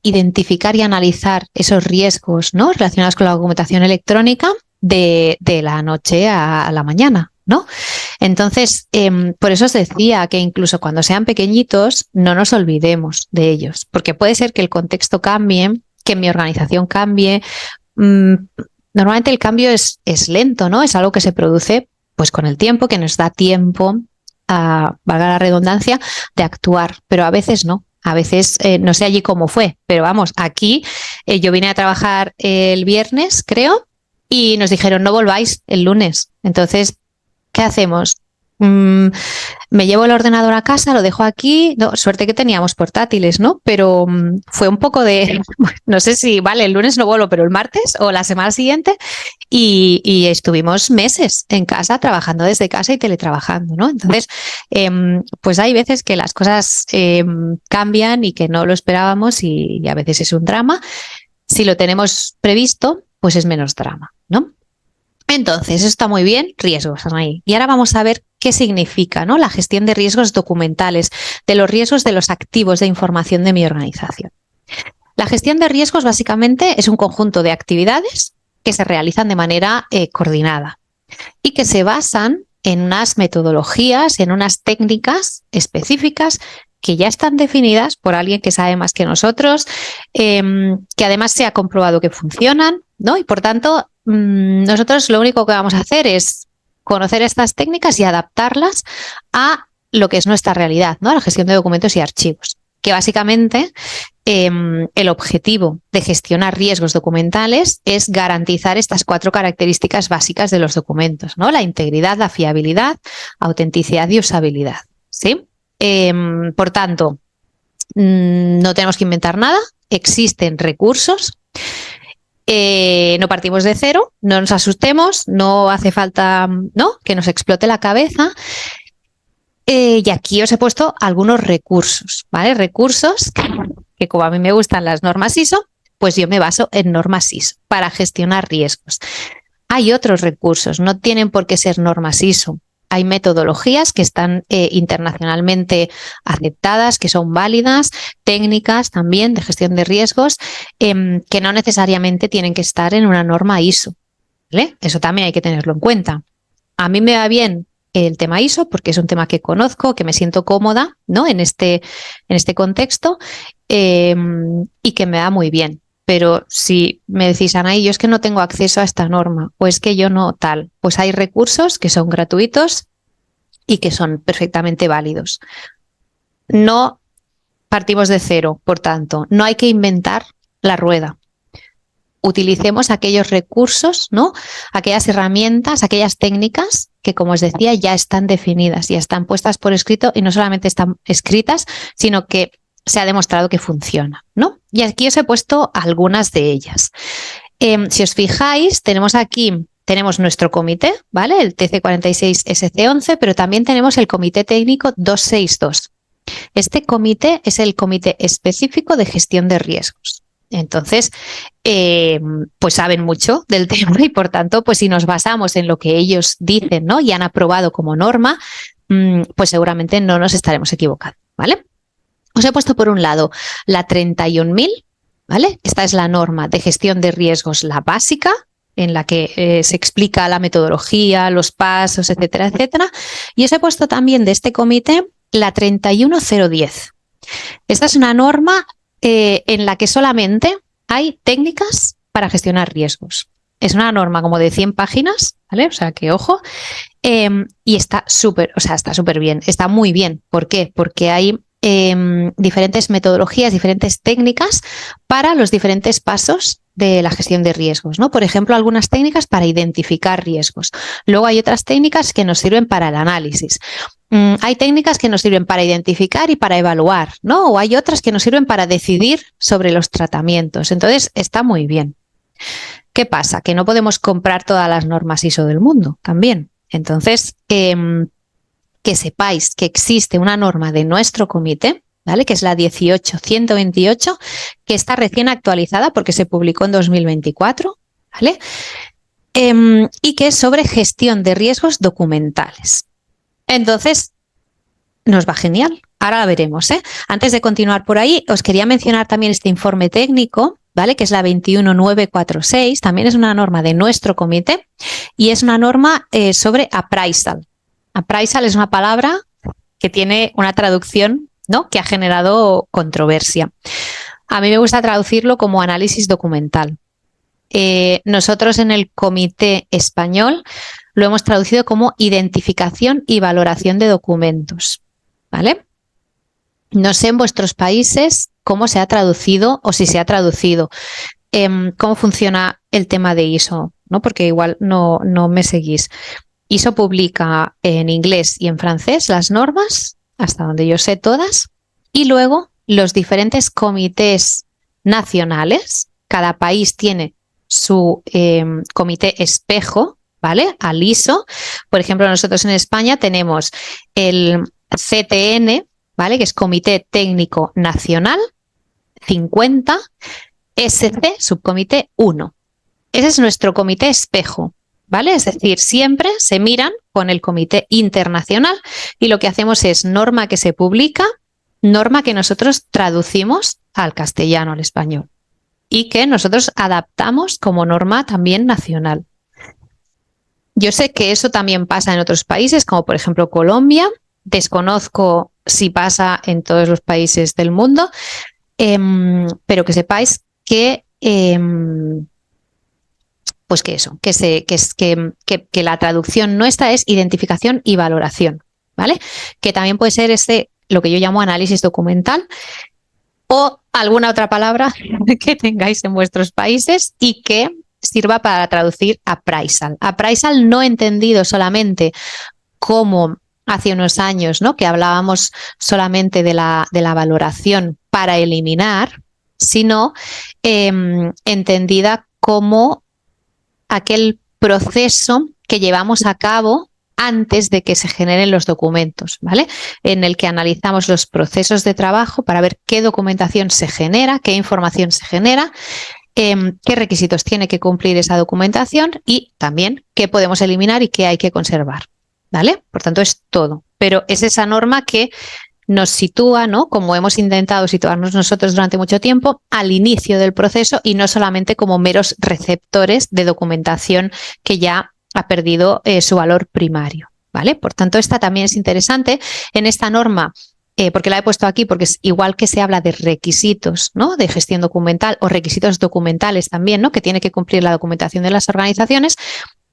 identificar y analizar esos riesgos, ¿no?, relacionados con la documentación electrónica de la noche a la mañana, ¿no? Entonces, por eso os decía que incluso cuando sean pequeñitos no nos olvidemos de ellos, porque puede ser que el contexto cambie, que mi organización cambie. Normalmente el cambio es lento, ¿no? Es algo que se produce pues con el tiempo, que nos da tiempo, valga la redundancia, de actuar, pero a veces no. A veces, no sé allí cómo fue, pero vamos, aquí yo vine a trabajar el viernes, creo, y nos dijeron no volváis el lunes. Entonces, ¿qué hacemos? Me llevo el ordenador a casa, lo dejo aquí. No, suerte que teníamos portátiles, ¿no? Pero fue un poco de, no sé si, vale, el lunes no vuelvo, pero el martes o la semana siguiente. Y estuvimos meses en casa, trabajando desde casa y teletrabajando, ¿no? Entonces, pues hay veces que las cosas cambian y que no lo esperábamos y a veces es un drama. Si lo tenemos previsto, pues es menos drama, ¿no? Entonces, eso está muy bien, riesgos, Anaí. Y ahora vamos a ver qué significa, ¿no? La gestión de riesgos documentales, de los riesgos de los activos de información de mi organización. La gestión de riesgos básicamente es un conjunto de actividades que se realizan de manera coordinada y que se basan en unas metodologías, en unas técnicas específicas que ya están definidas por alguien que sabe más que nosotros, que además se ha comprobado que funcionan, ¿no? Y por tanto, nosotros lo único que vamos a hacer es conocer estas técnicas y adaptarlas a lo que es nuestra realidad, ¿no? A la gestión de documentos y archivos, que básicamente el objetivo de gestionar riesgos documentales es garantizar estas 4 características básicas de los documentos, ¿no? La integridad, la fiabilidad, autenticidad y usabilidad, ¿sí? Por tanto, no tenemos que inventar nada, existen recursos. No partimos de cero, no nos asustemos, no hace falta, ¿no?, que nos explote la cabeza. Y aquí os he puesto algunos recursos, ¿vale? Recursos que como a mí me gustan las normas ISO, pues yo me baso en normas ISO para gestionar riesgos. Hay otros recursos, no tienen por qué ser normas ISO. Hay metodologías que están internacionalmente aceptadas, que son válidas, técnicas también de gestión de riesgos, que no necesariamente tienen que estar en una norma ISO, ¿vale? Eso también hay que tenerlo en cuenta. A mí me va bien el tema ISO porque es un tema que conozco, que me siento cómoda, ¿no?, en este contexto, y que me va muy bien. Pero si me decís, Anaí, yo es que no tengo acceso a esta norma o es que yo no tal, pues hay recursos que son gratuitos y que son perfectamente válidos. No partimos de cero, por tanto, no hay que inventar la rueda. Utilicemos aquellos recursos, ¿no?, aquellas herramientas, aquellas técnicas que, como os decía, ya están definidas, ya están puestas por escrito y no solamente están escritas, sino que se ha demostrado que funciona, ¿no? Y aquí os he puesto algunas de ellas. Si os fijáis, tenemos nuestro comité, ¿vale? El TC46SC11, pero también tenemos el comité técnico 262. Este comité es el comité específico de gestión de riesgos. Entonces, pues saben mucho del tema y por tanto, pues si nos basamos en lo que ellos dicen, ¿no?, y han aprobado como norma, pues seguramente no nos estaremos equivocando, ¿vale? Os he puesto por un lado la 31.000, ¿vale? Esta es la norma de gestión de riesgos, la básica, en la que se explica la metodología, los pasos, etcétera, etcétera. Y os he puesto también de este comité la 31.010. Esta es una norma en la que solamente hay técnicas para gestionar riesgos. Es una norma como de 100 páginas, ¿vale? O sea que ojo. Y está súper bien, está muy bien. ¿Por qué? Porque hay diferentes metodologías, diferentes técnicas para los diferentes pasos de la gestión de riesgos, ¿no? Por ejemplo, algunas técnicas para identificar riesgos. Luego hay otras técnicas que nos sirven para el análisis. Hay técnicas que nos sirven para identificar y para evaluar, ¿no? O hay otras que nos sirven para decidir sobre los tratamientos. Entonces, está muy bien. ¿Qué pasa? Que no podemos comprar todas las normas ISO del mundo también. Entonces, que sepáis que existe una norma de nuestro comité, ¿vale?, que es la 18128, que está recién actualizada porque se publicó en 2024, ¿vale? Y que es sobre gestión de riesgos documentales. Entonces, nos va genial. Ahora la veremos, ¿eh? Antes de continuar por ahí, os quería mencionar también este informe técnico, ¿vale?, que es la 21946, también es una norma de nuestro comité y es una norma sobre appraisal. Appraisal es una palabra que tiene una traducción, ¿no?, que ha generado controversia. A mí me gusta traducirlo como análisis documental. Nosotros en el comité español lo hemos traducido como identificación y valoración de documentos, ¿vale? No sé en vuestros países cómo se ha traducido o si se ha traducido, cómo funciona el tema de ISO, ¿no?, porque igual no me seguís. ISO publica en inglés y en francés las normas, hasta donde yo sé todas, y luego los diferentes comités nacionales, cada país tiene su comité espejo, ¿vale? Al ISO. Por ejemplo, nosotros en España tenemos el CTN, ¿vale? Que es Comité Técnico Nacional 50, SC, subcomité 1. Ese es nuestro comité espejo, ¿vale? Es decir, siempre se miran con el comité internacional y lo que hacemos es norma que se publica, norma que nosotros traducimos al castellano, al español, y que nosotros adaptamos como norma también nacional. Yo sé que eso también pasa en otros países, como por ejemplo Colombia. Desconozco si pasa en todos los países del mundo, pero que sepáis que pues que eso, que la traducción nuestra es identificación y valoración, ¿vale? Que también puede ser lo que yo llamo análisis documental o alguna otra palabra que tengáis en vuestros países y que sirva para traducir appraisal. Appraisal no entendido solamente como hace unos años, ¿no? Que hablábamos solamente de la valoración para eliminar, sino entendida como aquel proceso que llevamos a cabo antes de que se generen los documentos, ¿vale? En el que analizamos los procesos de trabajo para ver qué documentación se genera, qué información se genera, qué requisitos tiene que cumplir esa documentación y también qué podemos eliminar y qué hay que conservar, ¿vale? Por tanto, es todo. Pero es esa norma que nos sitúa, ¿no? Como hemos intentado situarnos nosotros durante mucho tiempo, al inicio del proceso y no solamente como meros receptores de documentación que ya ha perdido su valor primario, ¿vale? Por tanto, esta también es interesante en esta norma, porque la he puesto aquí porque es igual que se habla de requisitos, ¿no? De gestión documental o requisitos documentales también, ¿no? Que tiene que cumplir la documentación de las organizaciones.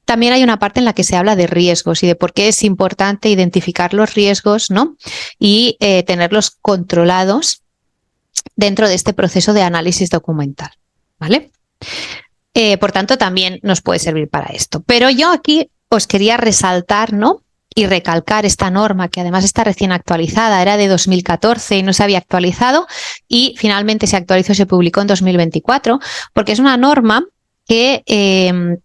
También hay una parte en la que se habla de riesgos y de por qué es importante identificar los riesgos, ¿no? Y tenerlos controlados dentro de este proceso de análisis documental, ¿vale? Por tanto, también nos puede servir para esto. Pero yo aquí os quería resaltar, ¿no? Y recalcar esta norma que además está recién actualizada, era de 2014 y no se había actualizado y finalmente se actualizó y se publicó en 2024, porque es una norma que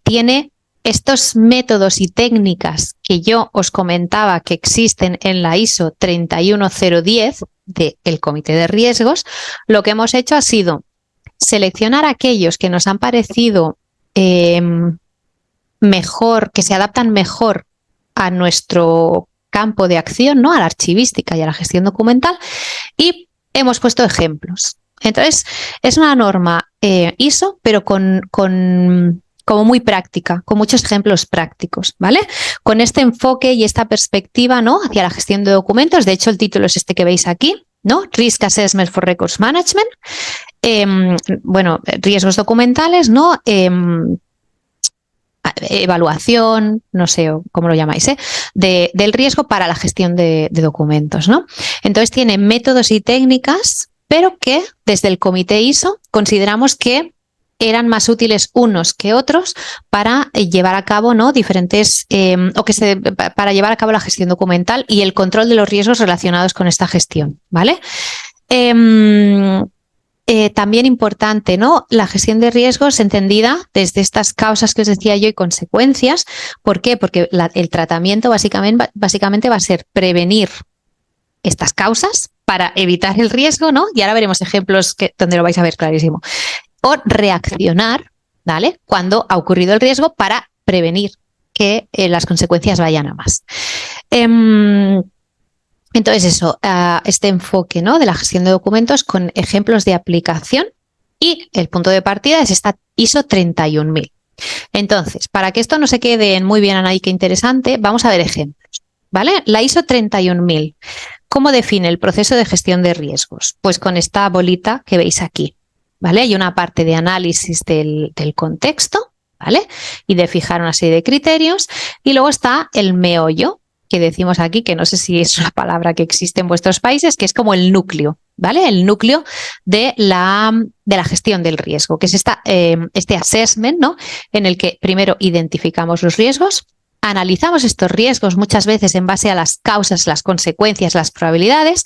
tiene estos métodos y técnicas que yo os comentaba que existen en la ISO 31010 del Comité de Riesgos. Lo que hemos hecho ha sido seleccionar aquellos que nos han parecido mejor, que se adaptan mejor a nuestro campo de acción, ¿no? A la archivística y a la gestión documental, y hemos puesto ejemplos. Entonces, es una norma ISO, pero como muy práctica, con muchos ejemplos prácticos, ¿vale? Con este enfoque y esta perspectiva, ¿no? Hacia la gestión de documentos. De hecho, el título es este que veis aquí, ¿no? Risk Assessment for Records Management. Bueno, riesgos documentales, ¿no? Evaluación, no sé cómo lo llamáis, del riesgo para la gestión de documentos, ¿no? Entonces tiene métodos y técnicas, pero que desde el comité ISO consideramos que eran más útiles unos que otros para llevar a cabo, ¿no? Diferentes para llevar a cabo la gestión documental y el control de los riesgos relacionados con esta gestión, ¿vale? También importante, ¿no? La gestión de riesgos entendida desde estas causas que os decía yo y consecuencias. ¿Por qué? Porque el tratamiento básicamente va a ser prevenir estas causas para evitar el riesgo, ¿no? Y ahora veremos ejemplos donde lo vais a ver clarísimo. O reaccionar, ¿vale? Cuando ha ocurrido el riesgo para prevenir que las consecuencias vayan a más. Entonces eso, este enfoque, ¿no? De la gestión de documentos con ejemplos de aplicación y el punto de partida es esta ISO 31000. Entonces, para que esto no se quede muy bien a nadie que interesante, vamos a ver ejemplos, ¿vale? La ISO 31000, ¿cómo define el proceso de gestión de riesgos? Pues con esta bolita que veis aquí, ¿vale? Hay una parte de análisis del contexto, ¿vale? Y de fijar una serie de criterios y luego está el meollo, que decimos aquí, que no sé si es una palabra que existe en vuestros países, que es como el núcleo, ¿vale? El núcleo de la gestión del riesgo, que es este assessment, ¿no? En el que primero identificamos los riesgos, analizamos estos riesgos muchas veces en base a las causas, las consecuencias, las probabilidades,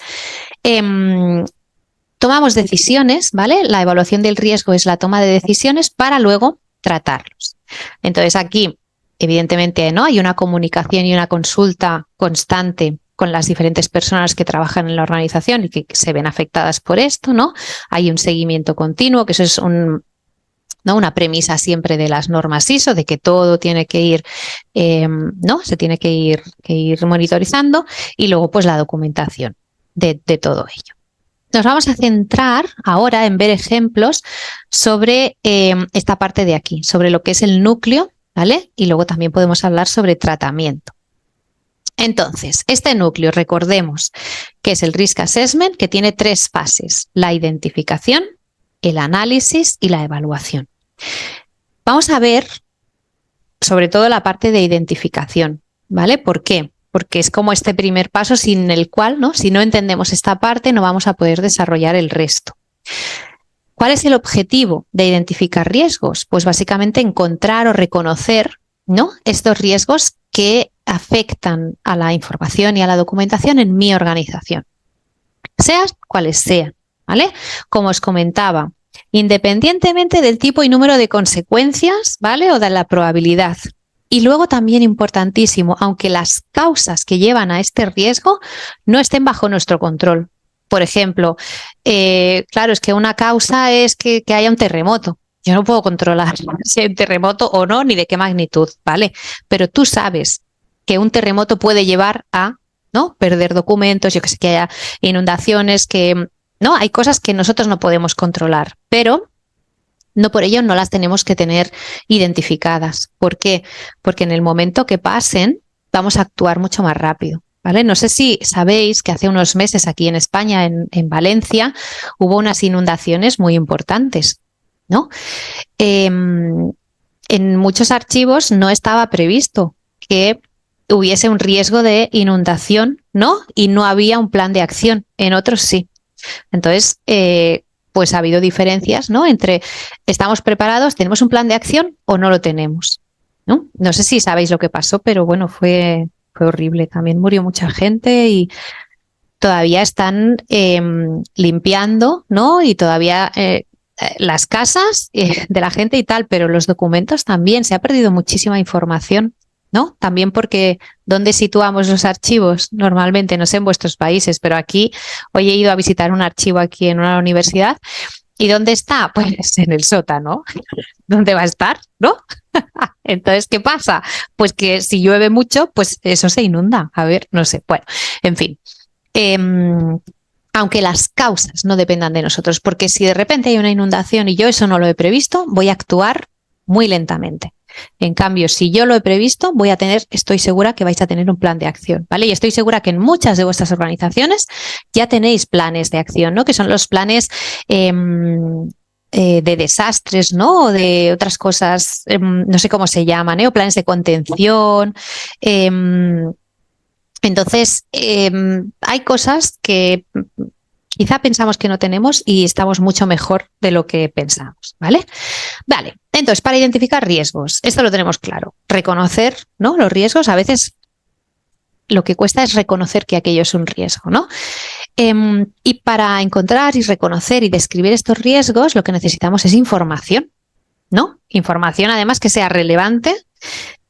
tomamos decisiones, ¿vale? La evaluación del riesgo es la toma de decisiones para luego tratarlos. Entonces aquí, evidentemente, ¿no? Hay una comunicación y una consulta constante con las diferentes personas que trabajan en la organización y que se ven afectadas por esto, ¿no? Hay un seguimiento continuo, que eso es ¿no? Una premisa siempre de las normas ISO, de que todo tiene que ir, ¿no? Se tiene que ir monitorizando, y luego pues la documentación de todo ello. Nos vamos a centrar ahora en ver ejemplos sobre esta parte de aquí, sobre lo que es el núcleo, ¿vale? Y luego también podemos hablar sobre tratamiento. Entonces, este núcleo, recordemos que es el Risk Assessment, que tiene 3 fases: la identificación, el análisis y la evaluación. Vamos a ver sobre todo la parte de identificación, ¿vale? ¿Por qué? Porque es como este primer paso sin el cual, ¿no? Si no entendemos esta parte, no vamos a poder desarrollar el resto. ¿Cuál es el objetivo de identificar riesgos? Pues básicamente encontrar o reconocer, ¿no? Estos riesgos que afectan a la información y a la documentación en mi organización, sean cuales sean, ¿vale? Como os comentaba, independientemente del tipo y número de consecuencias, ¿vale? O de la probabilidad. Y luego también importantísimo, aunque las causas que llevan a este riesgo no estén bajo nuestro control. Por ejemplo, claro, es que una causa es que haya un terremoto. Yo no puedo controlar si hay un terremoto o no, ni de qué magnitud, ¿vale? Pero tú sabes que un terremoto puede llevar a, ¿no? Perder documentos, yo que sé, que haya inundaciones, que, ¿no? Hay cosas que nosotros no podemos controlar, pero no por ello no las tenemos que tener identificadas. ¿Por qué? Porque en el momento que pasen vamos a actuar mucho más rápido, ¿vale? No sé si sabéis que hace unos meses aquí en España, en Valencia, hubo unas inundaciones muy importantes, ¿no? En muchos archivos no estaba previsto que hubiese un riesgo de inundación, ¿no? Y no había un plan de acción. En otros sí. Entonces, pues ha habido diferencias, ¿no? Entre estamos preparados, tenemos un plan de acción o no lo tenemos, ¿no? No sé si sabéis lo que pasó, pero bueno, fue horrible. También murió mucha gente y todavía están limpiando, ¿no? Y todavía las casas de la gente y tal, pero los documentos también. Se ha perdido muchísima información, ¿no? También porque ¿dónde situamos los archivos? Normalmente, no sé en vuestros países, pero aquí hoy he ido a visitar un archivo aquí en una universidad. ¿Y dónde está? Pues en el sótano. ¿Dónde va a estar? ¿No? Entonces, ¿qué pasa? Pues que si llueve mucho, pues eso se inunda. A ver, no sé. Bueno, en fin. Aunque las causas no dependan de nosotros, porque si de repente hay una inundación y yo eso no lo he previsto, voy a actuar muy lentamente. En cambio, si yo lo he previsto, estoy segura que vais a tener un plan de acción, ¿vale? Y estoy segura que en muchas de vuestras organizaciones ya tenéis planes de acción, ¿no? Que son los planes de desastres, ¿no? O de otras cosas, no sé cómo se llaman, o planes de contención. Entonces, hay cosas que quizá pensamos que no tenemos y estamos mucho mejor de lo que pensamos, ¿vale? Vale, entonces, para identificar riesgos, esto lo tenemos claro. Reconocer, ¿no? Los riesgos, a veces lo que cuesta es reconocer que aquello es un riesgo, ¿no? Y para encontrar y reconocer y describir estos riesgos, lo que necesitamos es información, ¿no? Información, además, que sea relevante,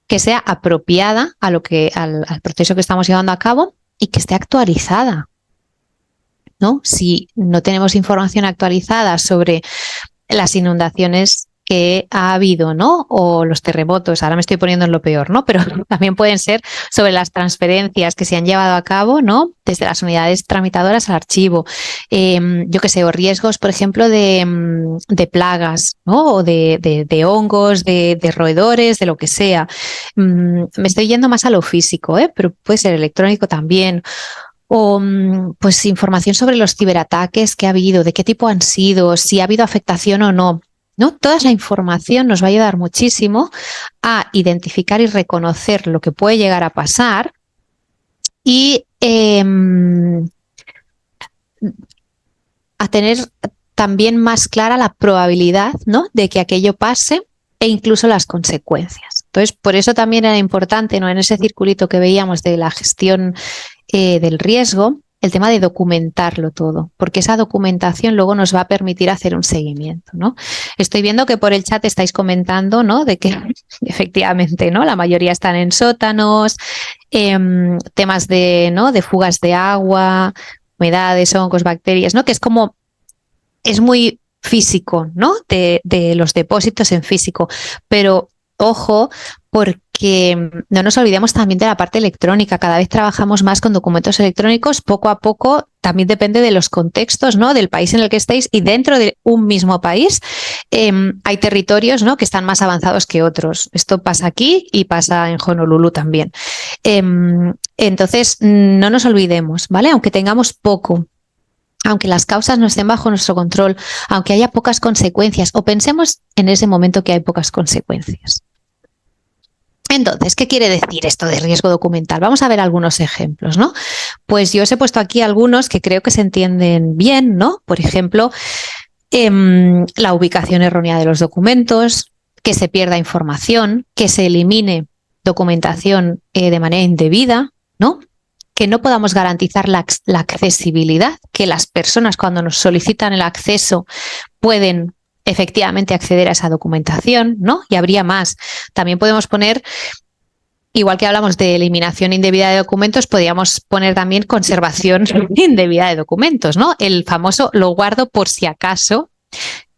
que sea apropiada a al proceso que estamos llevando a cabo y que esté actualizada, ¿no? Si no tenemos información actualizada sobre las inundaciones que ha habido, ¿no? O los terremotos, ahora me estoy poniendo en lo peor, ¿no? Pero también pueden ser sobre las transferencias que se han llevado a cabo, ¿no? Desde las unidades tramitadoras al archivo. Yo qué sé, o riesgos, por ejemplo, de plagas, ¿no? O de hongos, de roedores, de lo que sea. Me estoy yendo más a lo físico, pero puede ser electrónico también. O pues información sobre los ciberataques que ha habido, de qué tipo han sido, si ha habido afectación o no. ¿No? Toda esa información nos va a ayudar muchísimo a identificar y reconocer lo que puede llegar a pasar y a tener también más clara la probabilidad, ¿no? De que aquello pase e incluso las consecuencias. Entonces, por eso también era importante, ¿no?, en ese circulito que veíamos de la gestión del riesgo, el tema de documentarlo todo, porque esa documentación luego nos va a permitir hacer un seguimiento, ¿no? Estoy viendo que por el chat estáis comentando, ¿no?, de que efectivamente, ¿no?, la mayoría están en sótanos, temas de, ¿no?, de fugas de agua, humedades, hongos, bacterias, ¿no?, que es como, es muy físico, ¿no?, de los depósitos en físico, pero ojo, porque no nos olvidemos también de la parte electrónica. Cada vez trabajamos más con documentos electrónicos, poco a poco, también depende de los contextos, ¿no?, del país en el que estéis, y dentro de un mismo país hay territorios, ¿no?, que están más avanzados que otros. Esto pasa aquí y pasa en Honolulu también. Entonces, no nos olvidemos, ¿vale? Aunque tengamos poco, aunque las causas no estén bajo nuestro control, aunque haya pocas consecuencias, o pensemos en ese momento que hay pocas consecuencias. Entonces, ¿qué quiere decir esto de riesgo documental? Vamos a ver algunos ejemplos, ¿no? Pues yo os he puesto aquí algunos que creo que se entienden bien, ¿no? Por ejemplo, la ubicación errónea de los documentos, que se pierda información, que se elimine documentación de manera indebida, ¿no? Que no podamos garantizar la accesibilidad, que las personas cuando nos solicitan el acceso pueden efectivamente acceder a esa documentación, ¿no? Y habría más. También podemos poner, igual que hablamos de eliminación indebida de documentos, podríamos poner también conservación indebida de documentos, ¿no? El famoso lo guardo por si acaso,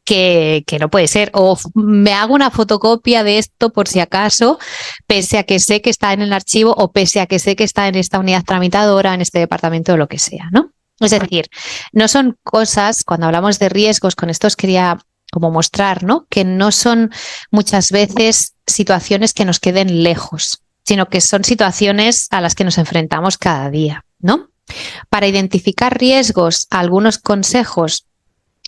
que no puede ser, o me hago una fotocopia de esto por si acaso, pese a que sé que está en el archivo o pese a que sé que está en esta unidad tramitadora, en este departamento o lo que sea, ¿no? Es decir, no son cosas, cuando hablamos de riesgos, con esto os quería como mostrar, ¿no?, que no son muchas veces situaciones que nos queden lejos, sino que son situaciones a las que nos enfrentamos cada día, ¿no? Para identificar riesgos, algunos consejos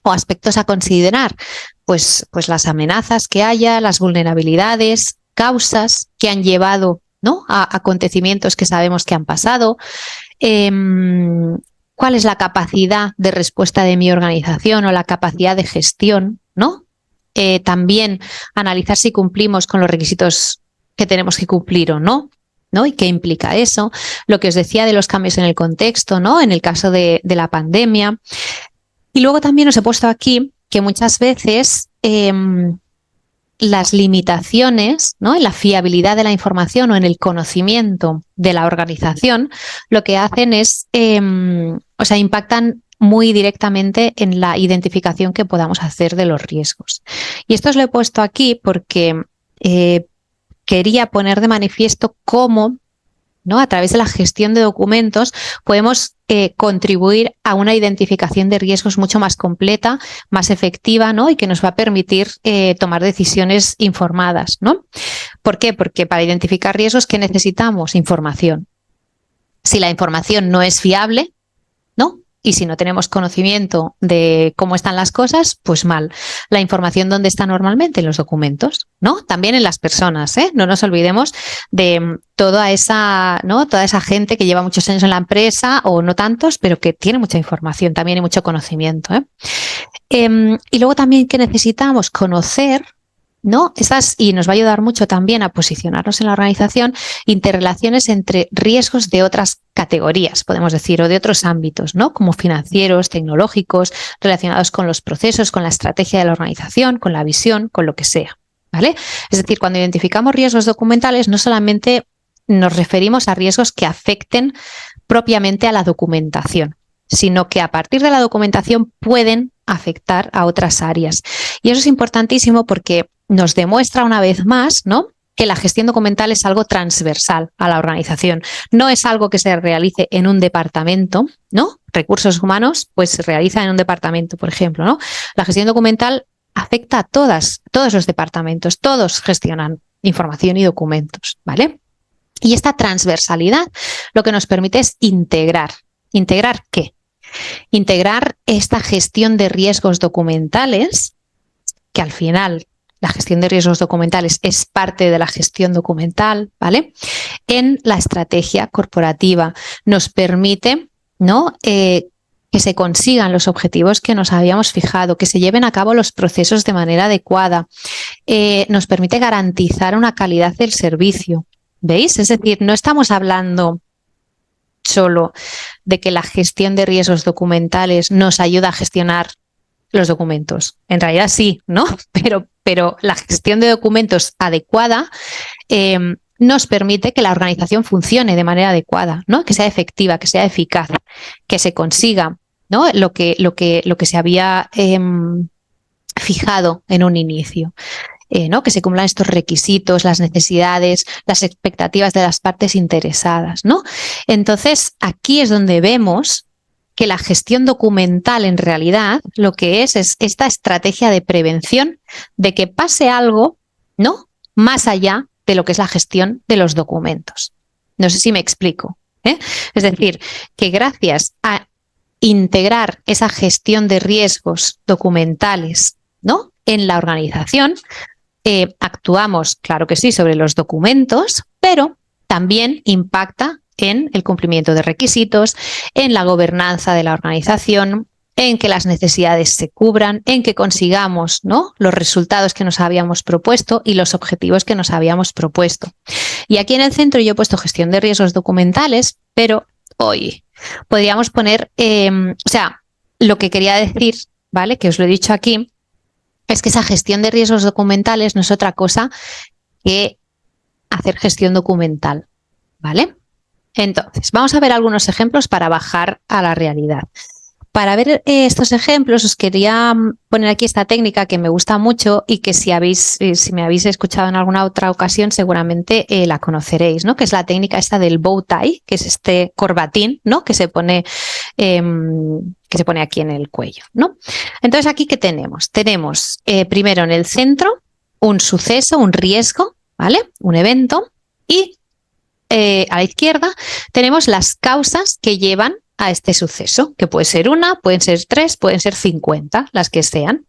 o aspectos a considerar, pues las amenazas que haya, las vulnerabilidades, causas que han llevado, ¿no?, a acontecimientos que sabemos que han pasado, cuál es la capacidad de respuesta de mi organización o la capacidad de gestión, ¿no? También analizar si cumplimos con los requisitos que tenemos que cumplir o no, ¿no? Y qué implica eso. Lo que os decía de los cambios en el contexto, ¿no?, en el caso de la pandemia. Y luego también os he puesto aquí que muchas veces las limitaciones, ¿no?, en la fiabilidad de la información o en el conocimiento de la organización, lo que hacen es, impactan muy directamente en la identificación que podamos hacer de los riesgos. Y esto os lo he puesto aquí porque quería poner de manifiesto cómo, ¿no?, a través de la gestión de documentos podemos contribuir a una identificación de riesgos mucho más completa, más efectiva, ¿no?, y que nos va a permitir tomar decisiones informadas, ¿no? ¿Por qué? Porque para identificar riesgos, ¿qué necesitamos? Información. Si la información no es fiable, ¿no?, y si no tenemos conocimiento de cómo están las cosas, pues mal. La información, ¿dónde está normalmente? En los documentos, ¿no? También en las personas, ¿eh? No nos olvidemos de toda esa, ¿no?, toda esa gente que lleva muchos años en la empresa, o no tantos, pero que tiene mucha información también y mucho conocimiento, ¿eh? Y luego también que necesitamos conocer, ¿no?, y nos va a ayudar mucho también a posicionarnos en la organización, interrelaciones entre riesgos de otras categorías, podemos decir, o de otros ámbitos, ¿no?, como financieros, tecnológicos, relacionados con los procesos, con la estrategia de la organización, con la visión, con lo que sea, ¿vale? Es decir, cuando identificamos riesgos documentales, no solamente nos referimos a riesgos que afecten propiamente a la documentación, sino que a partir de la documentación pueden afectar a otras áreas. Y eso es importantísimo porque nos demuestra una vez más, ¿no?, que la gestión documental es algo transversal a la organización. No es algo que se realice en un departamento, ¿no? Recursos humanos, pues se realiza en un departamento, por ejemplo, ¿no? La gestión documental afecta a todos los departamentos, todos gestionan información y documentos, ¿vale? Y esta transversalidad lo que nos permite es integrar. ¿Integrar qué? Integrar esta gestión de riesgos documentales, que al final la gestión de riesgos documentales es parte de la gestión documental, ¿vale?, en la estrategia corporativa. Nos permite, ¿no?, que se consigan los objetivos que nos habíamos fijado, que se lleven a cabo los procesos de manera adecuada, nos permite garantizar una calidad del servicio. ¿Veis? Es decir, no estamos hablando solo de que la gestión de riesgos documentales nos ayuda a gestionar los documentos. En realidad sí, ¿no? Pero la gestión de documentos adecuada nos permite que la organización funcione de manera adecuada, ¿no? Que sea efectiva, que sea eficaz, que se consiga, ¿no? Lo que se había fijado en un inicio. ¿No? Que se cumplan estos requisitos, las necesidades, las expectativas de las partes interesadas, ¿no? Entonces, aquí es donde vemos que la gestión documental en realidad lo que es esta estrategia de prevención de que pase algo, ¿no? Más allá de lo que es la gestión de los documentos. No sé si me explico, ¿eh? Es decir, que gracias a integrar esa gestión de riesgos documentales, ¿no? En la organización, actuamos, claro que sí, sobre los documentos, pero también impacta en el cumplimiento de requisitos, en la gobernanza de la organización, en que las necesidades se cubran, en que consigamos, ¿no? Los resultados que nos habíamos propuesto y los objetivos que nos habíamos propuesto. Y aquí en el centro yo he puesto gestión de riesgos documentales, pero hoy podríamos poner, lo que quería decir, ¿vale? Que os lo he dicho aquí, es que esa gestión de riesgos documentales no es otra cosa que hacer gestión documental, ¿vale? Entonces, vamos a ver algunos ejemplos para bajar a la realidad. Para ver estos ejemplos, os quería poner aquí esta técnica que me gusta mucho y que si me habéis escuchado en alguna otra ocasión, seguramente la conoceréis, ¿no? Que es la técnica esta del bow tie, que es este corbatín, ¿no? Que se pone aquí en el cuello, ¿no? Entonces, aquí, ¿qué tenemos? Tenemos primero en el centro un suceso, un riesgo, ¿vale? Un evento, y a la izquierda tenemos las causas que llevan a este suceso, que puede ser una, pueden ser 3, pueden ser 50, las que sean.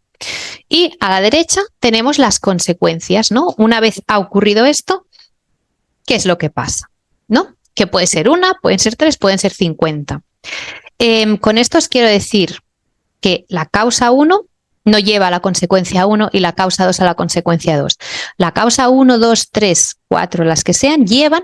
Y a la derecha tenemos las consecuencias, ¿no? Una vez ha ocurrido esto, ¿qué es lo que pasa? ¿No? Que puede ser una, pueden ser 3, pueden ser 50. Con esto os quiero decir que la causa 1 no lleva a la consecuencia 1 y la causa 2 a la consecuencia 2. La causa 1, 2, 3, 4, las que sean, llevan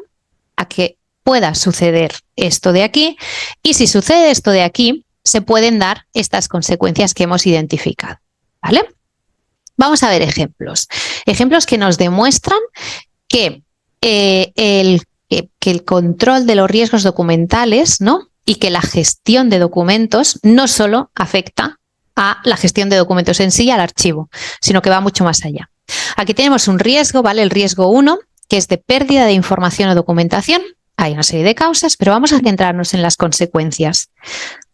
a que pueda suceder esto de aquí, y si sucede esto de aquí, se pueden dar estas consecuencias que hemos identificado, ¿vale? Vamos a ver ejemplos. Ejemplos que nos demuestran que el control de los riesgos documentales, ¿no? Y que la gestión de documentos no solo afecta a la gestión de documentos en sí, al archivo, sino que va mucho más allá. Aquí tenemos un riesgo, ¿vale? El riesgo 1, que es de pérdida de información o documentación. Hay una serie de causas, pero vamos a centrarnos en las consecuencias.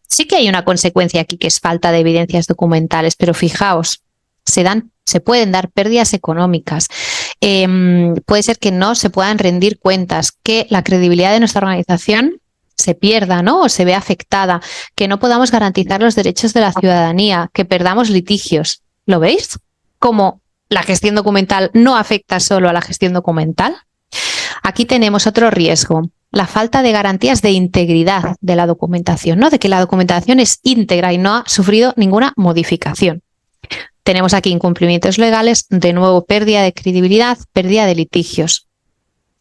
Sí que hay una consecuencia aquí que es falta de evidencias documentales, pero fijaos, se pueden dar pérdidas económicas. Puede ser que no se puedan rendir cuentas, que la credibilidad de nuestra organización se pierda, ¿no? O se vea afectada, que no podamos garantizar los derechos de la ciudadanía, que perdamos litigios. ¿Lo veis? Como la gestión documental no afecta solo a la gestión documental. Aquí tenemos otro riesgo, la falta de garantías de integridad de la documentación, ¿no? De que la documentación es íntegra y no ha sufrido ninguna modificación. Tenemos aquí incumplimientos legales, de nuevo pérdida de credibilidad, pérdida de litigios.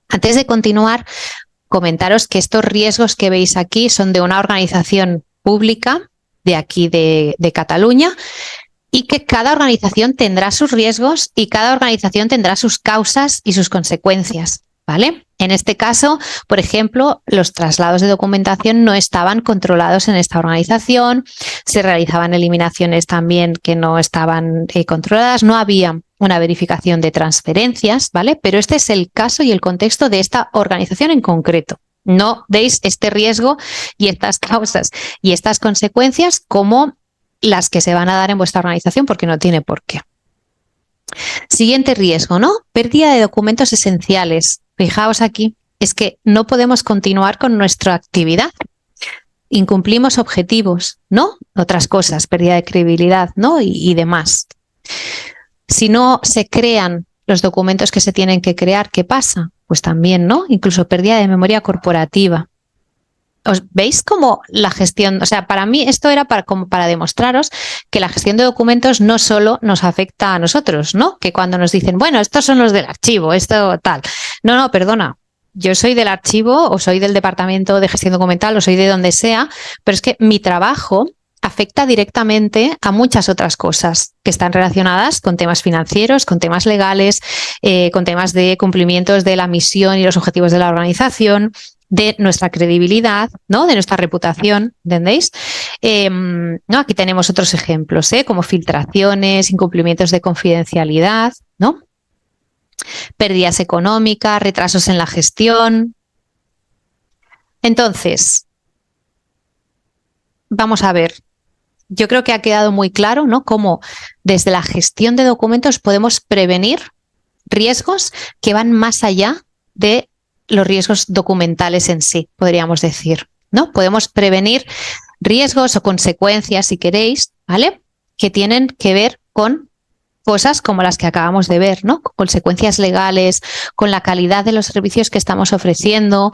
Antes de continuar, comentaros que estos riesgos que veis aquí son de una organización pública de aquí de Cataluña, y que cada organización tendrá sus riesgos y cada organización tendrá sus causas y sus consecuencias, ¿vale? En este caso, por ejemplo, los traslados de documentación no estaban controlados en esta organización, se realizaban eliminaciones también que no estaban controladas, no había una verificación de transferencias, ¿vale? Pero este es el caso y el contexto de esta organización en concreto. No deis este riesgo y estas causas y estas consecuencias como las que se van a dar en vuestra organización, porque no tiene por qué. Siguiente riesgo, ¿no? Pérdida de documentos esenciales. Fijaos aquí, es que no podemos continuar con nuestra actividad. Incumplimos objetivos, ¿no? Otras cosas, pérdida de credibilidad, ¿no? Y demás. Si no se crean los documentos que se tienen que crear, ¿qué pasa? Pues también, ¿no? Incluso pérdida de memoria corporativa. ¿Veis cómo la gestión? O sea, para mí esto era como para demostraros que la gestión de documentos no solo nos afecta a nosotros, ¿no? Que cuando nos dicen, bueno, estos son los del archivo, esto tal. No, perdona. Yo soy del archivo o soy del departamento de gestión documental o soy de donde sea, pero es que mi trabajo afecta directamente a muchas otras cosas que están relacionadas con temas financieros, con temas legales, con temas de cumplimientos de la misión y los objetivos de la organización, de nuestra credibilidad, ¿no? De nuestra reputación, ¿entendéis? ¿No? Aquí tenemos otros ejemplos, como filtraciones, incumplimientos de confidencialidad, ¿no? Pérdidas económicas, retrasos en la gestión. Entonces, vamos a ver. Yo creo que ha quedado muy claro, ¿no? Cómo desde la gestión de documentos podemos prevenir riesgos que van más allá de los riesgos documentales en sí, podríamos decir, ¿no? Podemos prevenir riesgos o consecuencias, si queréis, ¿vale? Que tienen que ver con cosas como las que acabamos de ver, ¿no? Consecuencias legales, con la calidad de los servicios que estamos ofreciendo,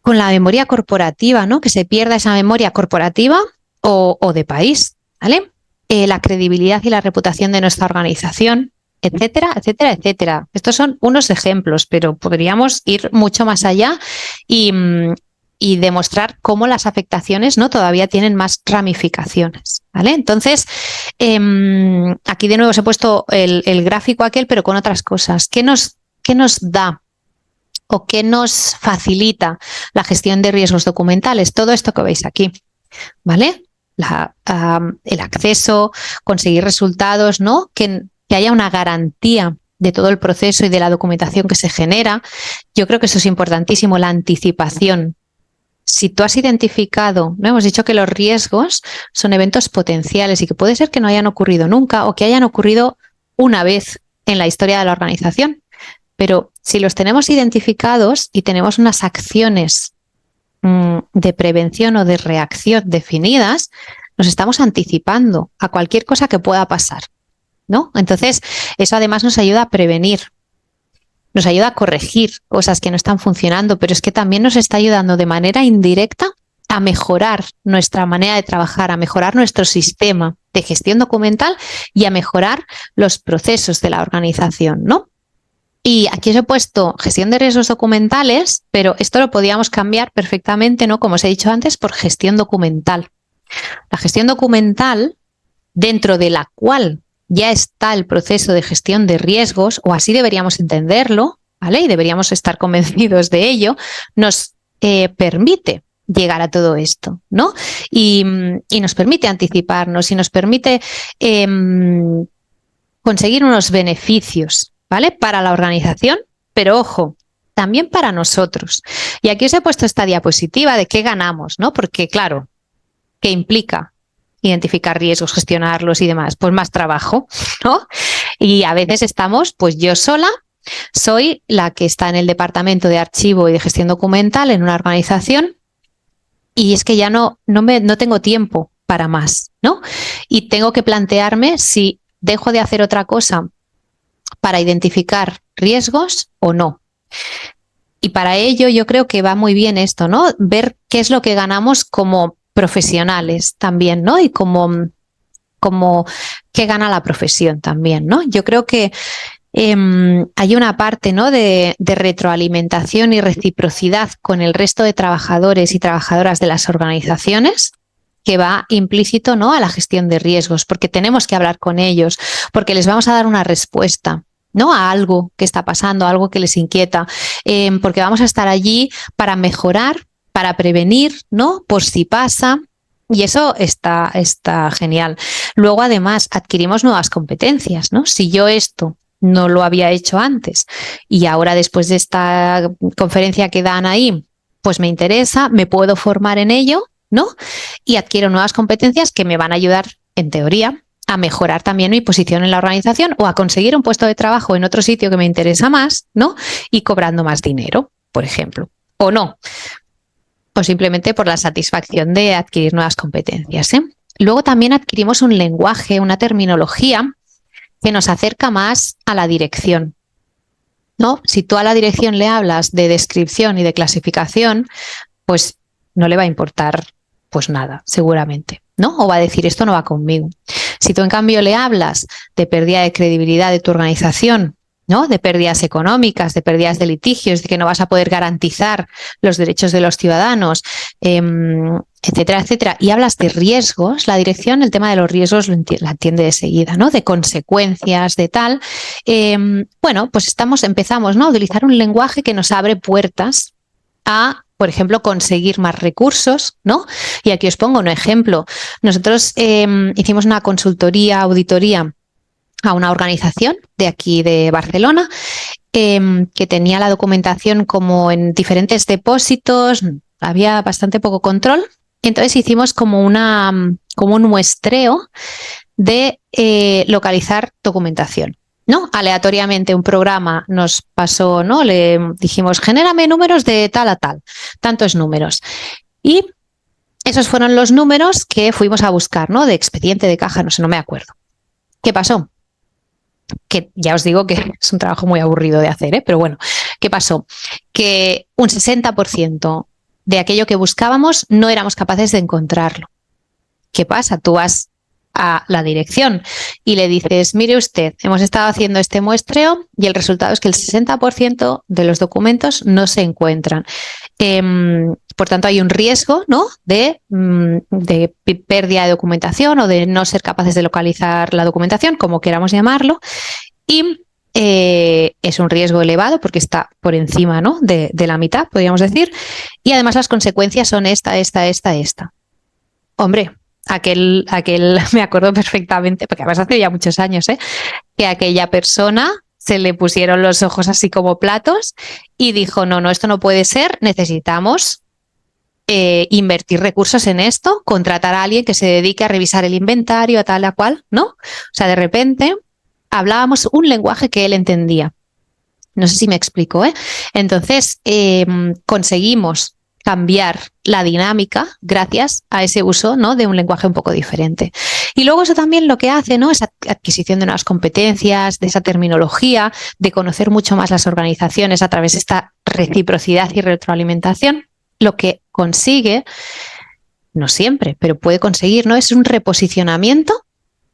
con la memoria corporativa, ¿no? Que se pierda esa memoria corporativa o de país, ¿vale? La credibilidad y la reputación de nuestra organización, etcétera, etcétera, etcétera. Estos son unos ejemplos, pero podríamos ir mucho más allá y demostrar cómo las afectaciones, ¿no? Todavía tienen más ramificaciones, ¿vale? Entonces, aquí de nuevo os he puesto el gráfico aquel, pero con otras cosas. ¿Qué nos da o qué nos facilita la gestión de riesgos documentales? Todo esto que veis aquí, ¿vale? El acceso, conseguir resultados, ¿no? Que haya una garantía de todo el proceso y de la documentación que se genera. Yo creo que eso es importantísimo, la anticipación. Si tú has identificado, ¿no? Hemos dicho que los riesgos son eventos potenciales y que puede ser que no hayan ocurrido nunca o que hayan ocurrido una vez en la historia de la organización. Pero si los tenemos identificados y tenemos unas acciones de prevención o de reacción definidas, nos estamos anticipando a cualquier cosa que pueda pasar, ¿no? Entonces, eso además nos ayuda a prevenir, nos ayuda a corregir cosas que no están funcionando, pero es que también nos está ayudando de manera indirecta a mejorar nuestra manera de trabajar, a mejorar nuestro sistema de gestión documental y a mejorar los procesos de la organización, ¿no? Y aquí os he puesto gestión de riesgos documentales, pero esto lo podíamos cambiar perfectamente, ¿no? Como os he dicho antes, por gestión documental. La gestión documental, dentro de la cual ya está el proceso de gestión de riesgos, o así deberíamos entenderlo, ¿vale? Y deberíamos estar convencidos de ello, nos permite llegar a todo esto, ¿no? Y nos permite anticiparnos y nos permite conseguir unos beneficios, ¿vale? Para la organización, pero ojo, también para nosotros. Y aquí os he puesto esta diapositiva de qué ganamos, ¿no? Porque claro, ¿qué implica identificar riesgos, gestionarlos y demás? Pues más trabajo, ¿no? Y a veces estamos, pues yo sola, soy la que está en el departamento de archivo y de gestión documental en una organización y es que ya no tengo tiempo para más, ¿no? Y tengo que plantearme si dejo de hacer otra cosa para identificar riesgos o no. Y para ello yo creo que va muy bien esto, ¿no? Ver qué es lo que ganamos como profesionales también, ¿no? Y como qué gana la profesión también, ¿no? Yo creo que hay una parte, ¿no? de retroalimentación y reciprocidad con el resto de trabajadores y trabajadoras de las organizaciones que va implícito, ¿no? A la gestión de riesgos, porque tenemos que hablar con ellos, porque les vamos a dar una respuesta, ¿no? A algo que está pasando, a algo que les inquieta, porque vamos a estar allí para mejorar, para prevenir, ¿no? Por si pasa. Y eso está genial. Luego, además, adquirimos nuevas competencias, ¿no? Si yo esto no lo había hecho antes y ahora después de esta conferencia que dan ahí, pues me interesa, me puedo formar en ello, ¿no? Y adquiero nuevas competencias que me van a ayudar, en teoría, a mejorar también mi posición en la organización o a conseguir un puesto de trabajo en otro sitio que me interesa más, ¿no? Y cobrando más dinero, por ejemplo. O no. O simplemente por la satisfacción de adquirir nuevas competencias, ¿eh? Luego también adquirimos un lenguaje, una terminología que nos acerca más a la dirección, ¿no? Si tú a la dirección le hablas de descripción y de clasificación, pues no le va a importar pues nada, seguramente, ¿no? O va a decir, esto no va conmigo. Si tú en cambio le hablas de pérdida de credibilidad de tu organización, ¿no? De pérdidas económicas, de pérdidas de litigios, de que no vas a poder garantizar los derechos de los ciudadanos, etcétera, etcétera, y hablas de riesgos, la dirección, el tema de los riesgos la entiende de seguida, ¿no? De consecuencias, de tal. Bueno, pues empezamos, ¿no? A utilizar un lenguaje que nos abre puertas a, por ejemplo, conseguir más recursos, ¿no? Y aquí os pongo un ejemplo. Nosotros hicimos una consultoría, auditoría a una organización de aquí de Barcelona que tenía la documentación como en diferentes depósitos, había bastante poco control. Entonces hicimos como un muestreo de localizar documentación, ¿no? Aleatoriamente un programa nos pasó, ¿no? Le dijimos, genérame números de tal a tal, tantos números. Y esos fueron los números que fuimos a buscar, ¿no? De expediente, de caja, no sé, no me acuerdo. ¿Qué pasó? Que ya os digo que es un trabajo muy aburrido de hacer, ¿eh? Pero bueno, ¿qué pasó? Que un 60% de aquello que buscábamos no éramos capaces de encontrarlo. ¿Qué pasa? Tú vas a la dirección y le dices, mire usted, hemos estado haciendo este muestreo y el resultado es que el 60% de los documentos no se encuentran. Por tanto, hay un riesgo, ¿no? de pérdida de documentación o de no ser capaces de localizar la documentación, como queramos llamarlo, y es un riesgo elevado porque está por encima, ¿no? de la mitad, podríamos decir, y además las consecuencias son esta. Hombre, aquel me acuerdo perfectamente, porque además hace ya muchos años, que a aquella persona se le pusieron los ojos así como platos y dijo, no, esto no puede ser, necesitamos invertir recursos en esto, contratar a alguien que se dedique a revisar el inventario, a tal, a cual, ¿no? O sea, de repente hablábamos un lenguaje que él entendía. No sé si me explico, ¿eh? Entonces, conseguimos cambiar la dinámica gracias a ese uso, ¿no? De un lenguaje un poco diferente. Y luego eso también lo que hace, ¿no? Esa adquisición de nuevas competencias, de esa terminología, de conocer mucho más las organizaciones a través de esta reciprocidad y retroalimentación, lo que consigue, no siempre, pero puede conseguir, ¿no? Es un reposicionamiento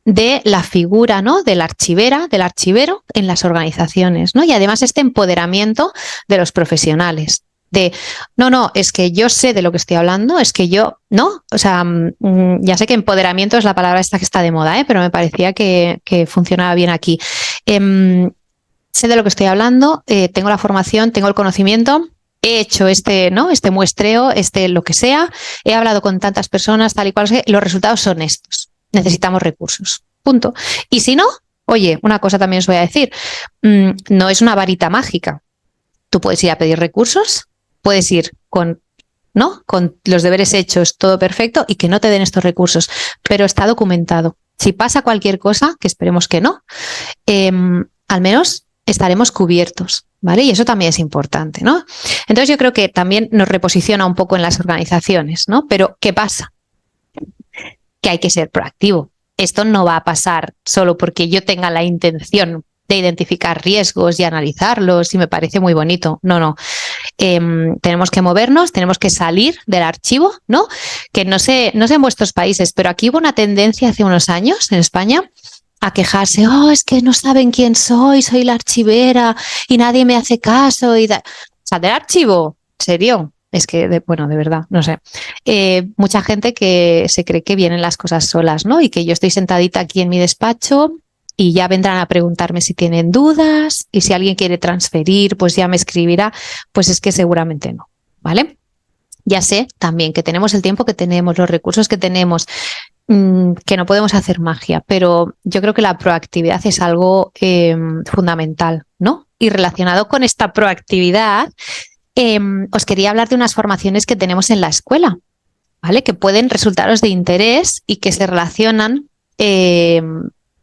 de la figura, ¿no? De la archivera, del archivero en las organizaciones, ¿no? Y además este empoderamiento de los profesionales. De, no, es que yo sé de lo que estoy hablando, es que yo, ¿no? O sea, ya sé que empoderamiento es la palabra esta que está de moda, pero me parecía que funcionaba bien aquí. Sé de lo que estoy hablando, tengo la formación, tengo el conocimiento, he hecho este muestreo, lo que sea, he hablado con tantas personas, tal y cual, los resultados son estos. Necesitamos recursos, punto. Y si no, oye, una cosa también os voy a decir, no es una varita mágica. Tú puedes ir a pedir recursos, puedes ir con los deberes hechos, todo perfecto, y que no te den estos recursos, pero está documentado. Si pasa cualquier cosa, que esperemos que no, al menos estaremos cubiertos, ¿vale? Y eso también es importante, ¿no? Entonces yo creo que también nos reposiciona un poco en las organizaciones, ¿no? Pero ¿qué pasa? Que hay que ser proactivo. Esto no va a pasar solo porque yo tenga la intención de identificar riesgos y analizarlos y me parece muy bonito. No. Tenemos que movernos, tenemos que salir del archivo, ¿no? Que no sé en vuestros países, pero aquí hubo una tendencia hace unos años en España a quejarse, es que no saben quién soy la archivera y nadie me hace caso. O sea, del archivo, ¿en serio? Es que, de verdad, no sé. Mucha gente que se cree que vienen las cosas solas, ¿no? Y que yo estoy sentadita aquí en mi despacho y ya vendrán a preguntarme si tienen dudas y si alguien quiere transferir, pues ya me escribirá. Pues es que seguramente no, ¿vale? Ya sé también que tenemos el tiempo que tenemos, los recursos que tenemos, que no podemos hacer magia, pero yo creo que la proactividad es algo fundamental, ¿no? Y relacionado con esta proactividad, os quería hablar de unas formaciones que tenemos en la escuela, ¿vale? Que pueden resultaros de interés y que se relacionan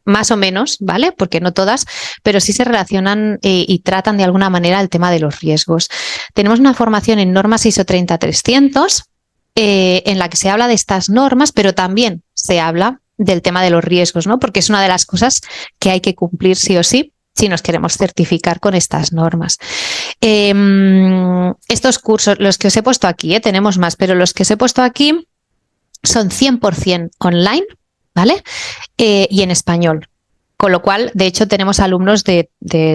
más o menos, ¿vale? Porque no todas, pero sí se relacionan y tratan de alguna manera el tema de los riesgos. Tenemos una formación en normas ISO 30300 en la que se habla de estas normas, pero también se habla del tema de los riesgos, ¿no? Porque es una de las cosas que hay que cumplir sí o sí si nos queremos certificar con estas normas. Estos cursos, los que os he puesto aquí, tenemos más, pero los que os he puesto aquí son 100% online, ¿vale? Y en español. Con lo cual, de hecho, tenemos alumnos de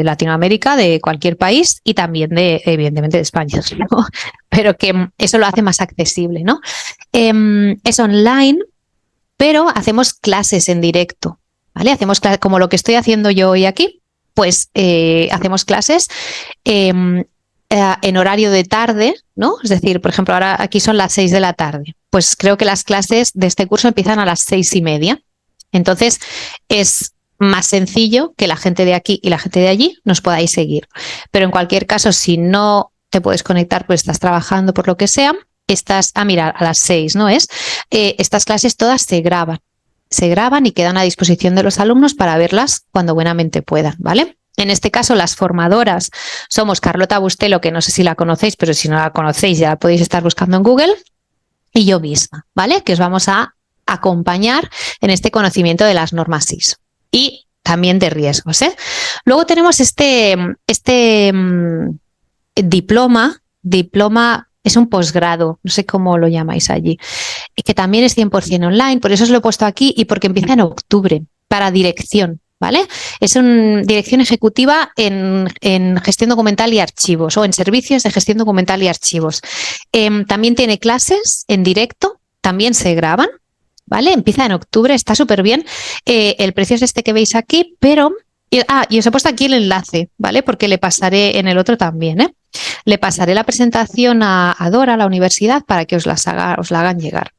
Latinoamérica, de cualquier país y también evidentemente, de España, ¿no? Pero que eso lo hace más accesible, ¿no? Es online, pero hacemos clases en directo, ¿vale? Hacemos clases como lo que estoy haciendo yo hoy aquí, pues hacemos clases en horario de tarde, ¿no? Es decir, por ejemplo, ahora aquí son las 6 de la tarde. Pues creo que las clases de este curso empiezan a las 6:30. Entonces, es más sencillo que la gente de aquí y la gente de allí nos podáis seguir. Pero en cualquier caso, si no te puedes conectar, pues estás trabajando por lo que sea, estás a mirar a las 6, ¿no es? Estas clases todas se graban y quedan a disposición de los alumnos para verlas cuando buenamente puedan, ¿vale? En este caso, las formadoras somos Carlota Bustelo, que no sé si la conocéis, pero si no la conocéis ya la podéis estar buscando en Google, y yo misma, ¿vale? Que os vamos a acompañar en este conocimiento de las normas ISO y también de riesgos, ¿eh? Luego tenemos este diploma es un posgrado, no sé cómo lo llamáis allí, que también es 100% online, por eso os lo he puesto aquí y porque empieza en octubre, para dirección, ¿vale? Es una dirección ejecutiva en gestión documental y archivos o en servicios de gestión documental y archivos. También tiene clases en directo, también se graban, ¿vale? Empieza en octubre, está súper bien. El precio es este que veis aquí, pero... y os he puesto aquí el enlace, ¿vale? Porque le pasaré en el otro también, ¿eh? Le pasaré la presentación a Dora, a la universidad, para que os la hagan llegar.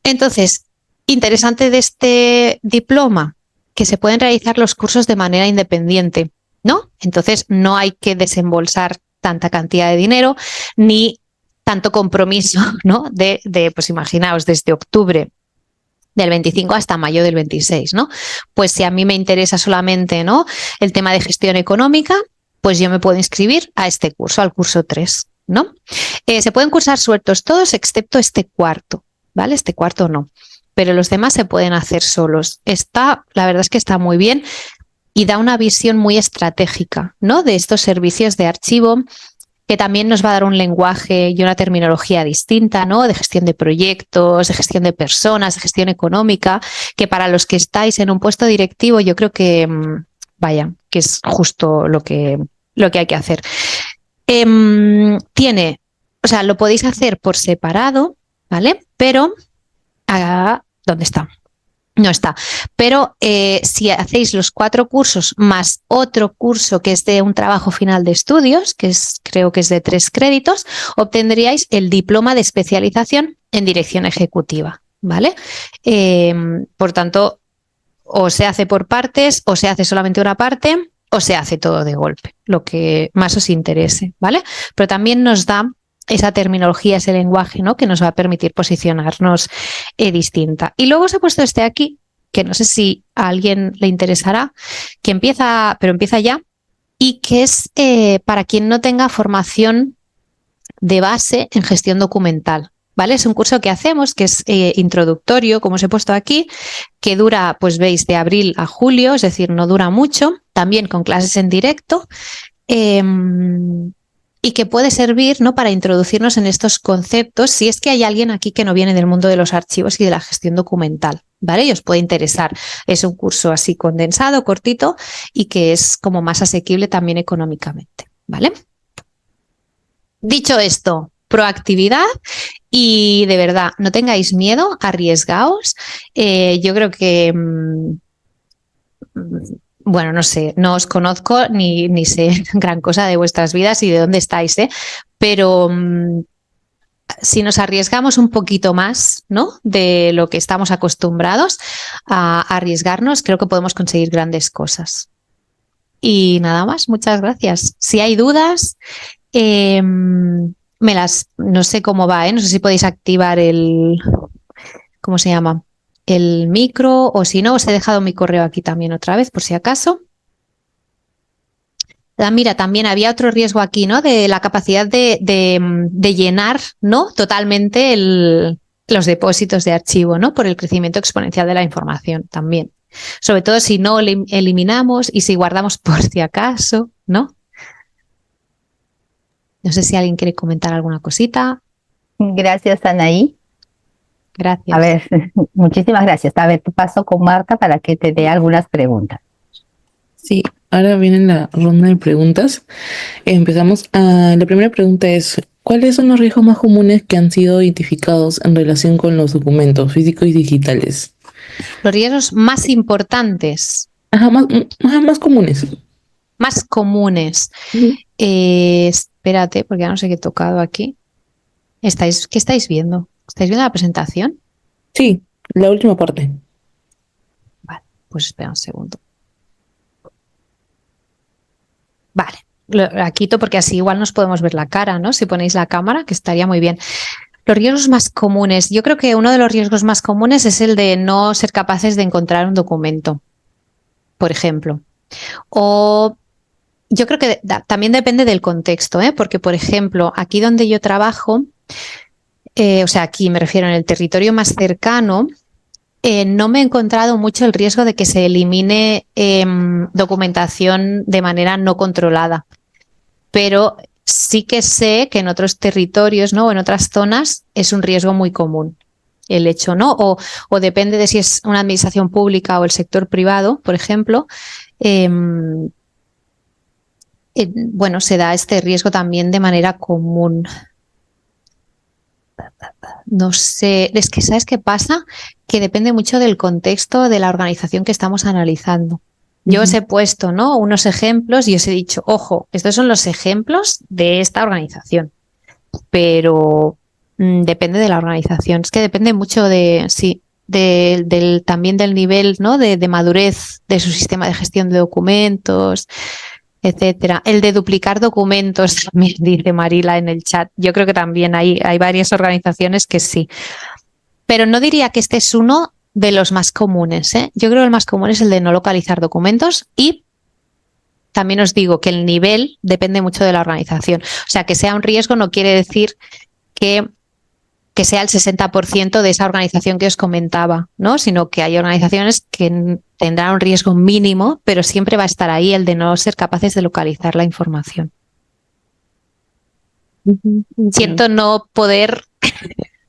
Entonces, interesante de este diploma, que se pueden realizar los cursos de manera independiente, ¿no? Entonces, no hay que desembolsar tanta cantidad de dinero ni tanto compromiso, ¿no? Pues imaginaos, desde octubre del 25 hasta mayo del 26, ¿no? Pues si a mí me interesa solamente, ¿no?, el tema de gestión económica, pues yo me puedo inscribir a este curso, al curso 3, ¿no? Se pueden cursar sueltos todos excepto este cuarto, ¿vale? Este cuarto no, pero los demás se pueden hacer solos. La verdad es que está muy bien y da una visión muy estratégica, ¿no?, de estos servicios de archivo, que también nos va a dar un lenguaje y una terminología distinta, ¿no?, de gestión de proyectos, de gestión de personas, de gestión económica, que para los que estáis en un puesto directivo yo creo que, que es justo lo que hay que hacer. Lo podéis hacer por separado, ¿vale? Pero, ¿dónde está? No está, pero si hacéis los 4 cursos más otro curso que es de un trabajo final de estudios, creo que es de 3 créditos, obtendríais el diploma de especialización en dirección ejecutiva, ¿vale? Por tanto, o se hace por partes, o se hace solamente una parte, o se hace todo de golpe, lo que más os interese, ¿vale? Pero también nos da esa terminología, ese lenguaje, ¿no?, que nos va a permitir posicionarnos distinta. Y luego os he puesto este aquí, que no sé si a alguien le interesará, que empieza ya, y que es para quien no tenga formación de base en gestión documental, ¿vale? Es un curso que hacemos, que es introductorio, como os he puesto aquí, que dura, pues veis, de abril a julio, es decir, no dura mucho, también con clases en directo, y que puede servir, ¿no?, para introducirnos en estos conceptos si es que hay alguien aquí que no viene del mundo de los archivos y de la gestión documental, ¿vale? Y os puede interesar. Es un curso así condensado, cortito, y que es como más asequible también económicamente, ¿vale? Dicho esto, proactividad y de verdad, no tengáis miedo, arriesgaos. Yo creo que... bueno, no sé, no os conozco ni sé gran cosa de vuestras vidas y de dónde estáis, pero si nos arriesgamos un poquito más, ¿no?, de lo que estamos acostumbrados a arriesgarnos, creo que podemos conseguir grandes cosas. Y nada más, muchas gracias. Si hay dudas, no sé cómo va, no sé si podéis activar ¿cómo se llama?, el micro, o si no, os he dejado mi correo aquí también otra vez, por si acaso. Mira, también había otro riesgo aquí, ¿no?, de la capacidad de llenar, ¿no?, totalmente los depósitos de archivo, ¿no?, por el crecimiento exponencial de la información también. Sobre todo si no eliminamos y si guardamos por si acaso, ¿no? No sé si alguien quiere comentar alguna cosita. Gracias, Anaí. Gracias. A ver, muchísimas gracias. A ver, te paso con Marta para que te dé algunas preguntas. Sí, ahora viene la ronda de preguntas. Empezamos. La primera pregunta es, ¿cuáles son los riesgos más comunes que han sido identificados en relación con los documentos físicos y digitales? Los riesgos más importantes, Ajá, más comunes. más comunes. Ujú. Espérate, porque ya no sé qué he tocado aquí. ¿Qué estáis viendo? ¿Estáis viendo la presentación? Sí, la última parte. Vale, pues espera un segundo. Vale, la quito porque así igual nos podemos ver la cara, ¿no? Si ponéis la cámara, que estaría muy bien. Los riesgos más comunes. Yo creo que uno de los riesgos más comunes es el de no ser capaces de encontrar un documento, por ejemplo. O yo creo que también depende del contexto, ¿eh? Porque, por ejemplo, aquí donde yo trabajo, o sea, aquí me refiero en el territorio más cercano, no me he encontrado mucho el riesgo de que se elimine documentación de manera no controlada. Pero sí que sé que en otros territorios, ¿no? O en otras zonas es un riesgo muy común el hecho, ¿no? O depende de si es una administración pública o el sector privado, por ejemplo. Bueno, se da este riesgo también de manera común. No sé, es que ¿sabes qué pasa? Que depende mucho del contexto de la organización que estamos analizando. Yo os he puesto, ¿no? Unos ejemplos y os he dicho, ojo, estos son los ejemplos de esta organización, pero depende de la organización. Es que depende mucho de, sí, también del nivel, ¿no? De madurez de su sistema de gestión de documentos, etcétera. El de duplicar documentos, también dice Marila en el chat. Yo creo que también hay varias organizaciones que sí. Pero no diría que este es uno de los más comunes, ¿eh? Yo creo que el más común es el de no localizar documentos y también os digo que el nivel depende mucho de la organización. O sea, que sea un riesgo no quiere decir que sea el 60% de esa organización que os comentaba, ¿no? Sino que hay organizaciones que tendrán un riesgo mínimo, pero siempre va a estar ahí el de no ser capaces de localizar la información. Siento no poder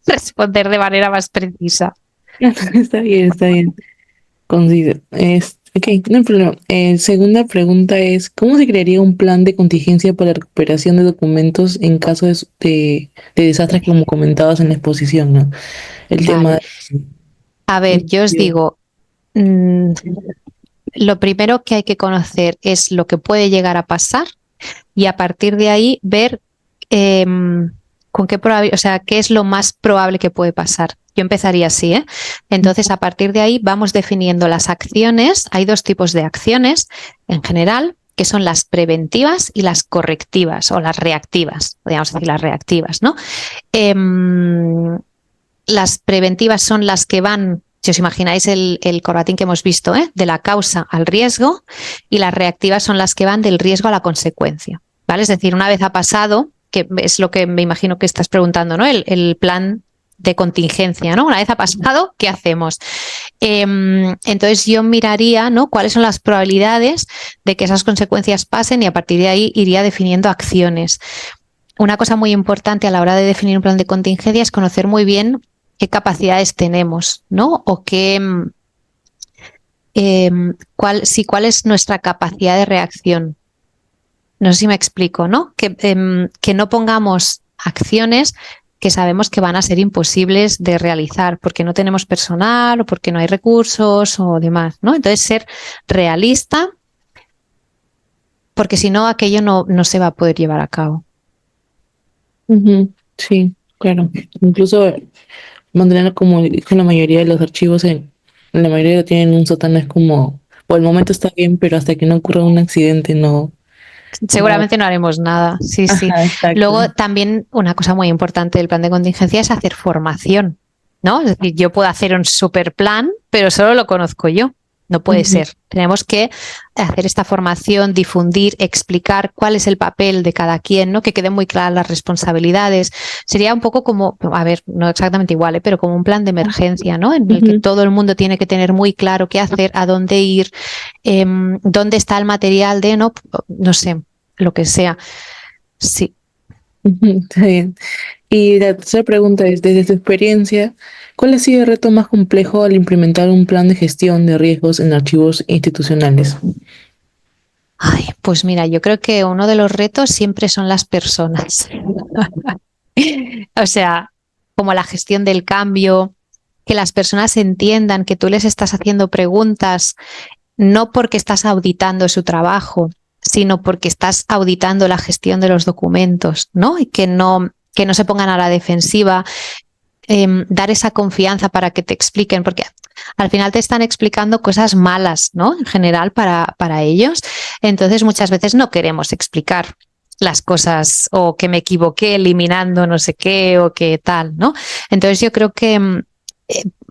responder de manera más precisa. Está bien, está bien. Conciso. Ok, no hay problema. Segunda pregunta es, ¿cómo se crearía un plan de contingencia para la recuperación de documentos en caso de desastres como comentabas en la exposición, ¿no? El tema Vale. A ver, yo os digo, lo primero que hay que conocer es lo que puede llegar a pasar y a partir de ahí ver con qué probabilidad, o sea, qué es lo más probable que puede pasar. Yo empezaría así, ¿eh? Entonces, a partir de ahí vamos definiendo las acciones. Hay dos tipos de acciones en general, que son las preventivas y las correctivas o las reactivas, podríamos decir las reactivas, ¿no? Las preventivas son las que van, si os imagináis el corbatín que hemos visto, de la causa al riesgo, y las reactivas son las que van del riesgo a la consecuencia, ¿vale? Es decir, una vez ha pasado, que es lo que me imagino que estás preguntando, ¿no? El plan de contingencia, ¿no? Una vez ha pasado, ¿qué hacemos? Entonces yo miraría, ¿no? Cuáles son las probabilidades de que esas consecuencias pasen y a partir de ahí iría definiendo acciones. Una cosa muy importante a la hora de definir un plan de contingencia es conocer muy bien qué capacidades tenemos, ¿no? O cuál es nuestra capacidad de reacción. No sé si me explico, ¿no? Que no pongamos acciones que sabemos que van a ser imposibles de realizar porque no tenemos personal o porque no hay recursos o demás, ¿no? Entonces ser realista porque si no aquello no se va a poder llevar a cabo. Sí, claro. Incluso mantenerlo como con la mayoría de los archivos, la mayoría lo tienen en un sótano, es como, por el momento está bien, pero hasta que no ocurra un accidente no. Seguramente no haremos nada, sí, sí. Ajá, exacto. Luego también una cosa muy importante del plan de contingencia es hacer formación, ¿no? Es decir, yo puedo hacer un super plan, pero solo lo conozco yo, No puede ser. Tenemos que hacer esta formación, difundir, explicar cuál es el papel de cada quien, ¿no? Que queden muy claras las responsabilidades. Sería un poco como, a ver, no exactamente igual, pero como un plan de emergencia, ¿no? En el que todo el mundo tiene que tener muy claro qué hacer, a dónde ir, dónde está el material de, no sé, lo que sea. Sí. Está bien. Y la tercera pregunta es, desde tu experiencia, ¿cuál ha sido el reto más complejo al implementar un plan de gestión de riesgos en archivos institucionales? Ay, pues mira, yo creo que uno de los retos siempre son las personas. O sea, como la gestión del cambio, que las personas entiendan que tú les estás haciendo preguntas no porque estás auditando su trabajo, sino porque estás auditando la gestión de los documentos, ¿no? Y que no se pongan a la defensiva, dar esa confianza para que te expliquen, porque al final te están explicando cosas malas, ¿no? En general para ellos. Entonces muchas veces no queremos explicar las cosas o que me equivoqué eliminando no sé qué o qué tal, ¿no? Entonces yo creo que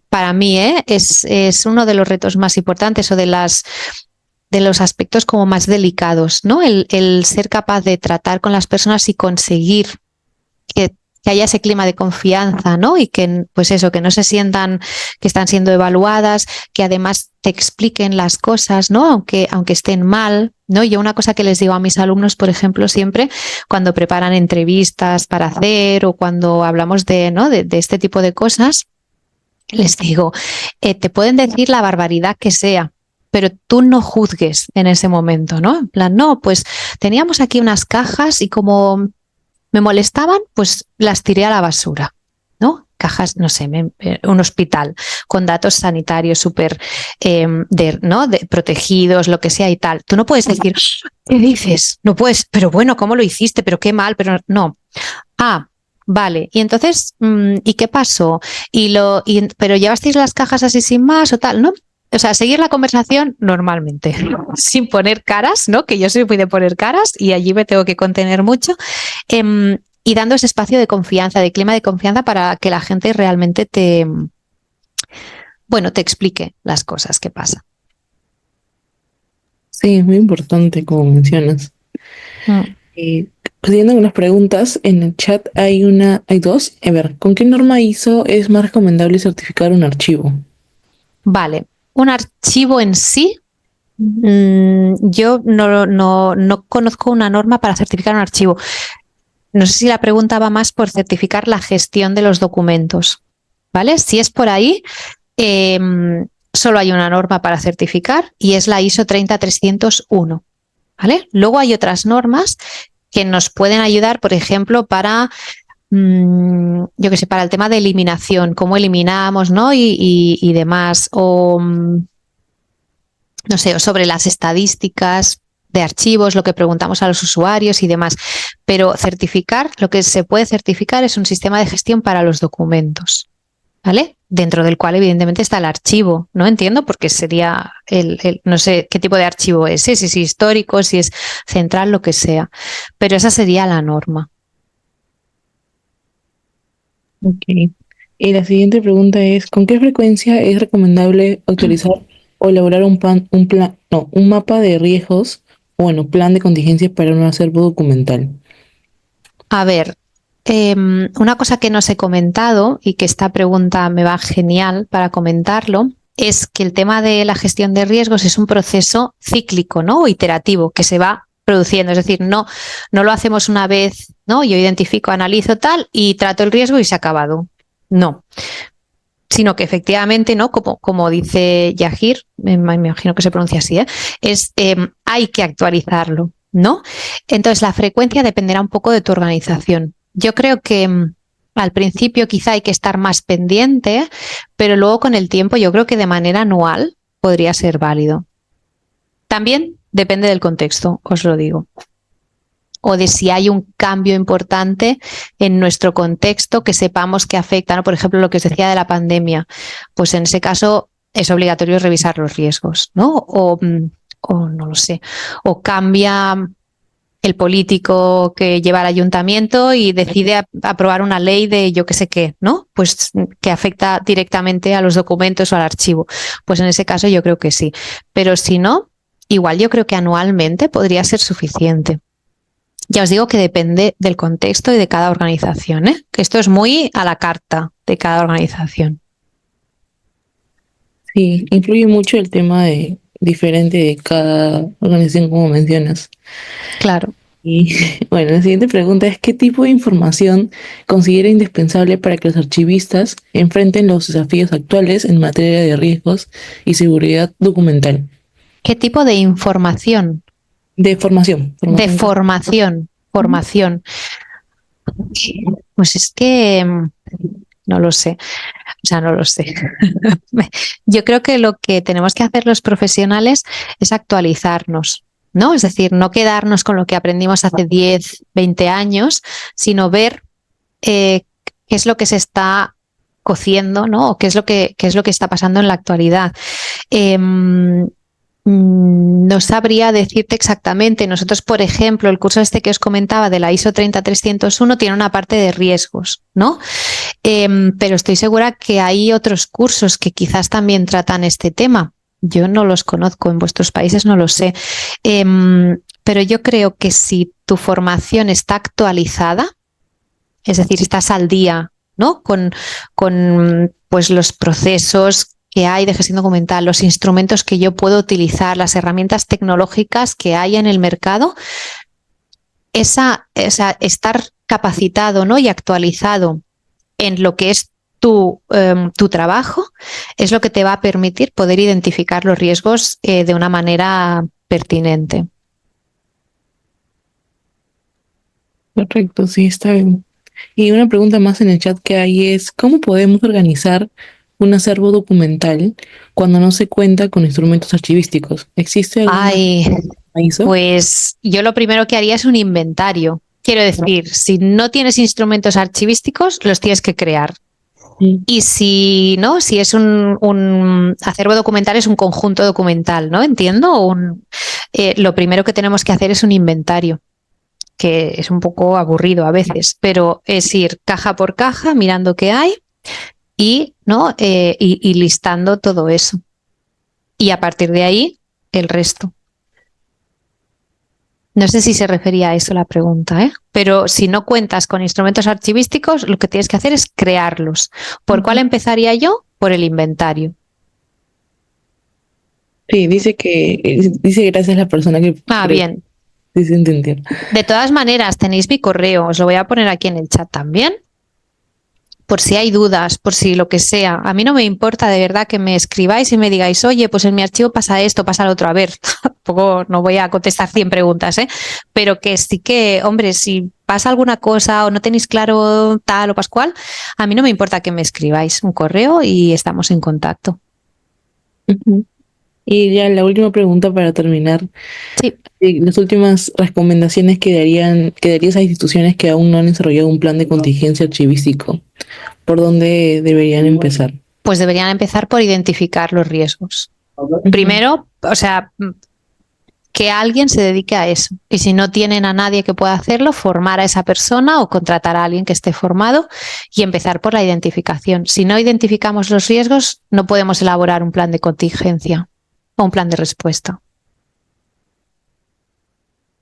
para mí es uno de los retos más importantes o de los aspectos como más delicados, ¿no? El ser capaz de tratar con las personas y conseguir que haya ese clima de confianza, ¿no? Y que, pues eso, que no se sientan que están siendo evaluadas, que además te expliquen las cosas, ¿no? Aunque estén mal, ¿no? Yo una cosa que les digo a mis alumnos, por ejemplo, siempre cuando preparan entrevistas para hacer o cuando hablamos de este tipo de cosas, les digo, te pueden decir la barbaridad que sea, pero tú no juzgues en ese momento, ¿no? En plan, no, pues teníamos aquí unas cajas y como me molestaban, pues las tiré a la basura, ¿no? Cajas, no sé, un hospital con datos sanitarios súper ¿no? Protegidos, lo que sea y tal. Tú no puedes decir, ¿qué dices? No puedes, pero bueno, ¿cómo lo hiciste? Pero qué mal, pero no. Vale, y entonces, ¿y qué pasó? Pero llevasteis las cajas así sin más o tal, ¿no? O sea, seguir la conversación normalmente, sin poner caras, ¿no? Que yo soy muy de poner caras y allí me tengo que contener mucho. Y dando ese espacio de confianza, de clima de confianza para que la gente realmente te explique las cosas que pasan. Sí, es muy importante, como mencionas. Siguiendo con las preguntas, en el chat hay dos. A ver, ¿con qué norma ISO es más recomendable certificar un archivo? Vale, un archivo en sí, yo no conozco una norma para certificar un archivo. No sé si la pregunta va más por certificar la gestión de los documentos, ¿vale? Si es por ahí, solo hay una norma para certificar y es la ISO 30301, ¿vale? Luego hay otras normas que nos pueden ayudar, por ejemplo, para, yo qué sé, para el tema de eliminación, cómo eliminamos, ¿no? Y demás, o no sé, o sobre las estadísticas de archivos, lo que preguntamos a los usuarios y demás. Pero certificar, lo que se puede certificar es un sistema de gestión para los documentos, ¿vale? Dentro del cual evidentemente está el archivo, ¿no? Entiendo porque sería no sé qué tipo de archivo es, si es histórico, si es central, lo que sea. Pero esa sería la norma. Ok. Y la siguiente pregunta es, ¿con qué frecuencia es recomendable actualizar o elaborar un mapa de riesgos, o bueno, plan de contingencias para un acervo documental? A ver, una cosa que no os he comentado y que esta pregunta me va genial para comentarlo es que el tema de la gestión de riesgos es un proceso cíclico, ¿no? O iterativo que se va produciendo. Es decir, no lo hacemos una vez, ¿no? Yo identifico, analizo tal y trato el riesgo y se ha acabado. No. Sino que efectivamente, ¿no? Como dice Yahir, me imagino que se pronuncia así, hay que actualizarlo, ¿no? Entonces, la frecuencia dependerá un poco de tu organización. Yo creo que al principio quizá hay que estar más pendiente, pero luego con el tiempo yo creo que de manera anual podría ser válido. También depende del contexto, os lo digo. O de si hay un cambio importante en nuestro contexto que sepamos que afecta, ¿no? Por ejemplo, lo que os decía de la pandemia, pues en ese caso es obligatorio revisar los riesgos, ¿no? O no lo sé, o cambia el político que lleva al ayuntamiento y decide aprobar una ley de yo qué sé qué, ¿no? Pues que afecta directamente a los documentos o al archivo. Pues en ese caso yo creo que sí. Pero si no, igual yo creo que anualmente podría ser suficiente. Ya os digo que depende del contexto y de cada organización, ¿eh? Que esto es muy a la carta de cada organización. Sí, influye mucho el tema diferente de cada organización, como mencionas. Claro. Y bueno, la siguiente pregunta es: ¿qué tipo de información considera indispensable para que los archivistas enfrenten los desafíos actuales en materia de riesgos y seguridad documental? ¿Qué tipo de información? De formación. De formación. Pues es que no lo sé. O sea, no lo sé. Yo creo que lo que tenemos que hacer los profesionales es actualizarnos, ¿no? Es decir, no quedarnos con lo que aprendimos hace 10, 20 años, sino ver qué es lo que se está cociendo, ¿no? O qué es lo que está pasando en la actualidad. No sabría decirte exactamente. Nosotros, por ejemplo, el curso este que os comentaba de la ISO 30301 tiene una parte de riesgos, ¿no? Pero estoy segura que hay otros cursos que quizás también tratan este tema. Yo no los conozco, en vuestros países no lo sé. Pero yo creo que si tu formación está actualizada, es decir, estás al día, ¿no? Con pues, los procesos que hay de gestión documental, los instrumentos que yo puedo utilizar, las herramientas tecnológicas que hay en el mercado, estar capacitado, ¿no? Y actualizado en lo que es tu trabajo es lo que te va a permitir poder identificar los riesgos de una manera pertinente. Correcto, sí, está bien. Y una pregunta más en el chat que hay es: ¿cómo podemos organizar un acervo documental cuando no se cuenta con instrumentos archivísticos? ¿Existe alguna ISO? Pues yo lo primero que haría es un inventario. Quiero decir, si no tienes instrumentos archivísticos, los tienes que crear. Y si no, si es un acervo documental, es un conjunto documental, ¿no? Entiendo. Lo primero que tenemos que hacer es un inventario, que es un poco aburrido a veces, pero es ir caja por caja mirando qué hay y, ¿no? Y listando todo eso. Y a partir de ahí, el resto. No sé si se refería a eso la pregunta, ¿eh? Pero si no cuentas con instrumentos archivísticos, lo que tienes que hacer es crearlos. ¿Por cuál empezaría yo? Por el inventario. Sí, dice gracias a la persona que... Bien. Dice entender. De todas maneras, tenéis mi correo, os lo voy a poner aquí en el chat también. Por si hay dudas, por si lo que sea. A mí no me importa de verdad que me escribáis y me digáis, oye, pues en mi archivo pasa esto, pasa lo otro. A ver, tampoco no voy a contestar 100 preguntas, ¿eh? Pero que sí que, hombre, si pasa alguna cosa o no tenéis claro tal o pascual, a mí no me importa que me escribáis un correo y estamos en contacto. Y ya la última pregunta para terminar. Sí. Las últimas recomendaciones que darías a instituciones que aún no han desarrollado un plan de contingencia archivístico. ¿Por dónde deberían empezar? Pues deberían empezar por identificar los riesgos. Primero, o sea, que alguien se dedique a eso. Y si no tienen a nadie que pueda hacerlo, formar a esa persona o contratar a alguien que esté formado y empezar por la identificación. Si no identificamos los riesgos, no podemos elaborar un plan de contingencia o un plan de respuesta.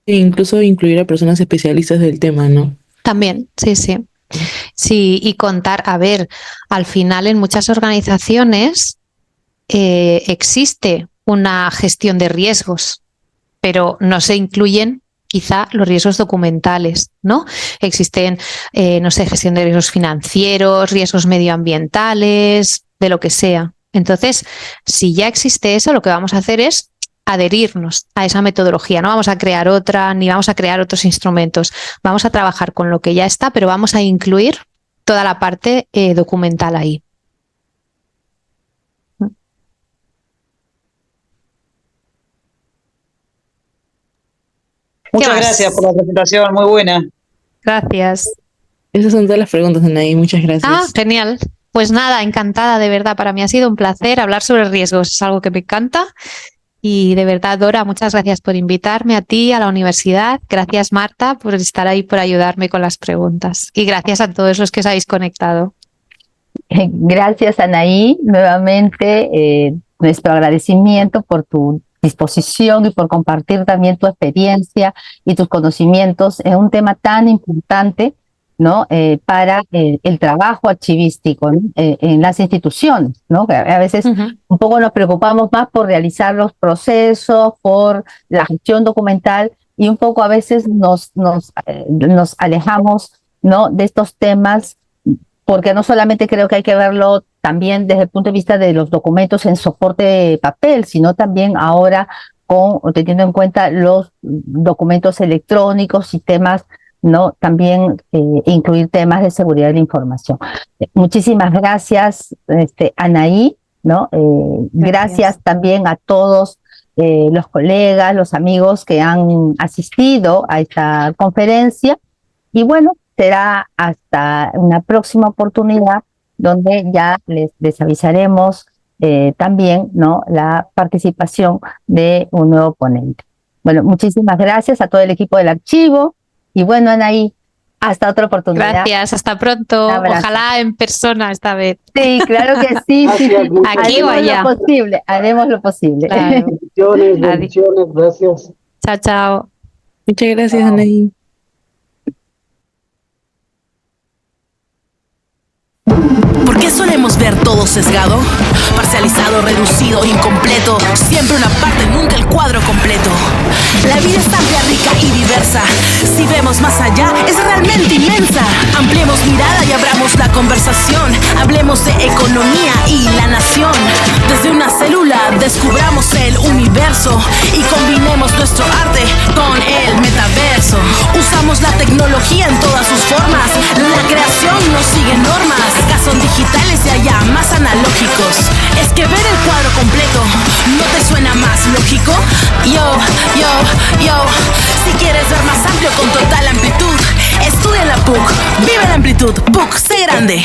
E incluso incluir a personas especialistas del tema, ¿no? También, sí. Sí, y contar, a ver, al final en muchas organizaciones existe una gestión de riesgos, pero no se incluyen quizá los riesgos documentales, ¿no? Existen, no sé, gestión de riesgos financieros, riesgos medioambientales, de lo que sea. Entonces, si ya existe eso, lo que vamos a hacer es adherirnos a esa metodología. No vamos a crear otra, ni vamos a crear otros instrumentos. Vamos a trabajar con lo que ya está, pero vamos a incluir toda la parte documental ahí. Muchas gracias por la presentación, muy buena. Gracias. Esas son todas las preguntas, Anaí. Muchas gracias. Genial. Pues nada, encantada, de verdad. Para mí ha sido un placer hablar sobre riesgos. Es algo que me encanta Y de verdad, Dora, muchas gracias por invitarme a ti, a la universidad. Gracias, Marta, por estar ahí, por ayudarme con las preguntas. Y gracias a todos los que os habéis conectado. Gracias, Anaí. Nuevamente, nuestro agradecimiento por tu disposición y por compartir también tu experiencia y tus conocimientos en un tema tan importante, ¿no? Para el trabajo archivístico, ¿no? En las instituciones, ¿no? Que a veces un poco nos preocupamos más por realizar los procesos, por la gestión documental, y un poco a veces nos alejamos, ¿no? De estos temas, porque no solamente creo que hay que verlo también desde el punto de vista de los documentos en soporte de papel, sino también ahora teniendo en cuenta los documentos electrónicos, sistemas, ¿no? También incluir temas de seguridad de la información. Muchísimas gracias, Anaí, ¿no? Gracias también a todos los colegas, los amigos que han asistido a esta conferencia, y bueno, será hasta una próxima oportunidad donde ya les avisaremos también, ¿no? La participación de un nuevo ponente. Bueno, muchísimas gracias a todo el equipo del archivo. Y bueno, Anaí, hasta otra oportunidad. Gracias, hasta pronto. Ojalá en persona esta vez. Sí, claro que sí. Aquí o allá. Haremos lo posible. Claro. Bendiciones, gracias. Chao, chao. Muchas gracias, Anaí. ¿Por qué solemos ver todo sesgado? Parcializado, reducido, incompleto. Siempre una parte, nunca el cuadro completo. La vida es amplia, rica y diversa. Si vemos más allá, es realmente inmensa. Ampliemos mirada y abramos la conversación. Hablemos de economía y la nación. Desde una célula descubramos el universo y combinemos nuestro arte con el metaverso. Usamos la tecnología en todas sus formas. La creación no sigue normas. Acá son digitales y allá más analógicos. Es que ver el cuadro completo ¿no te suena más lógico? Yo. Si quieres ver más amplio con total amplitud, estudia en la PUC. Vive la amplitud. PUC, sé grande.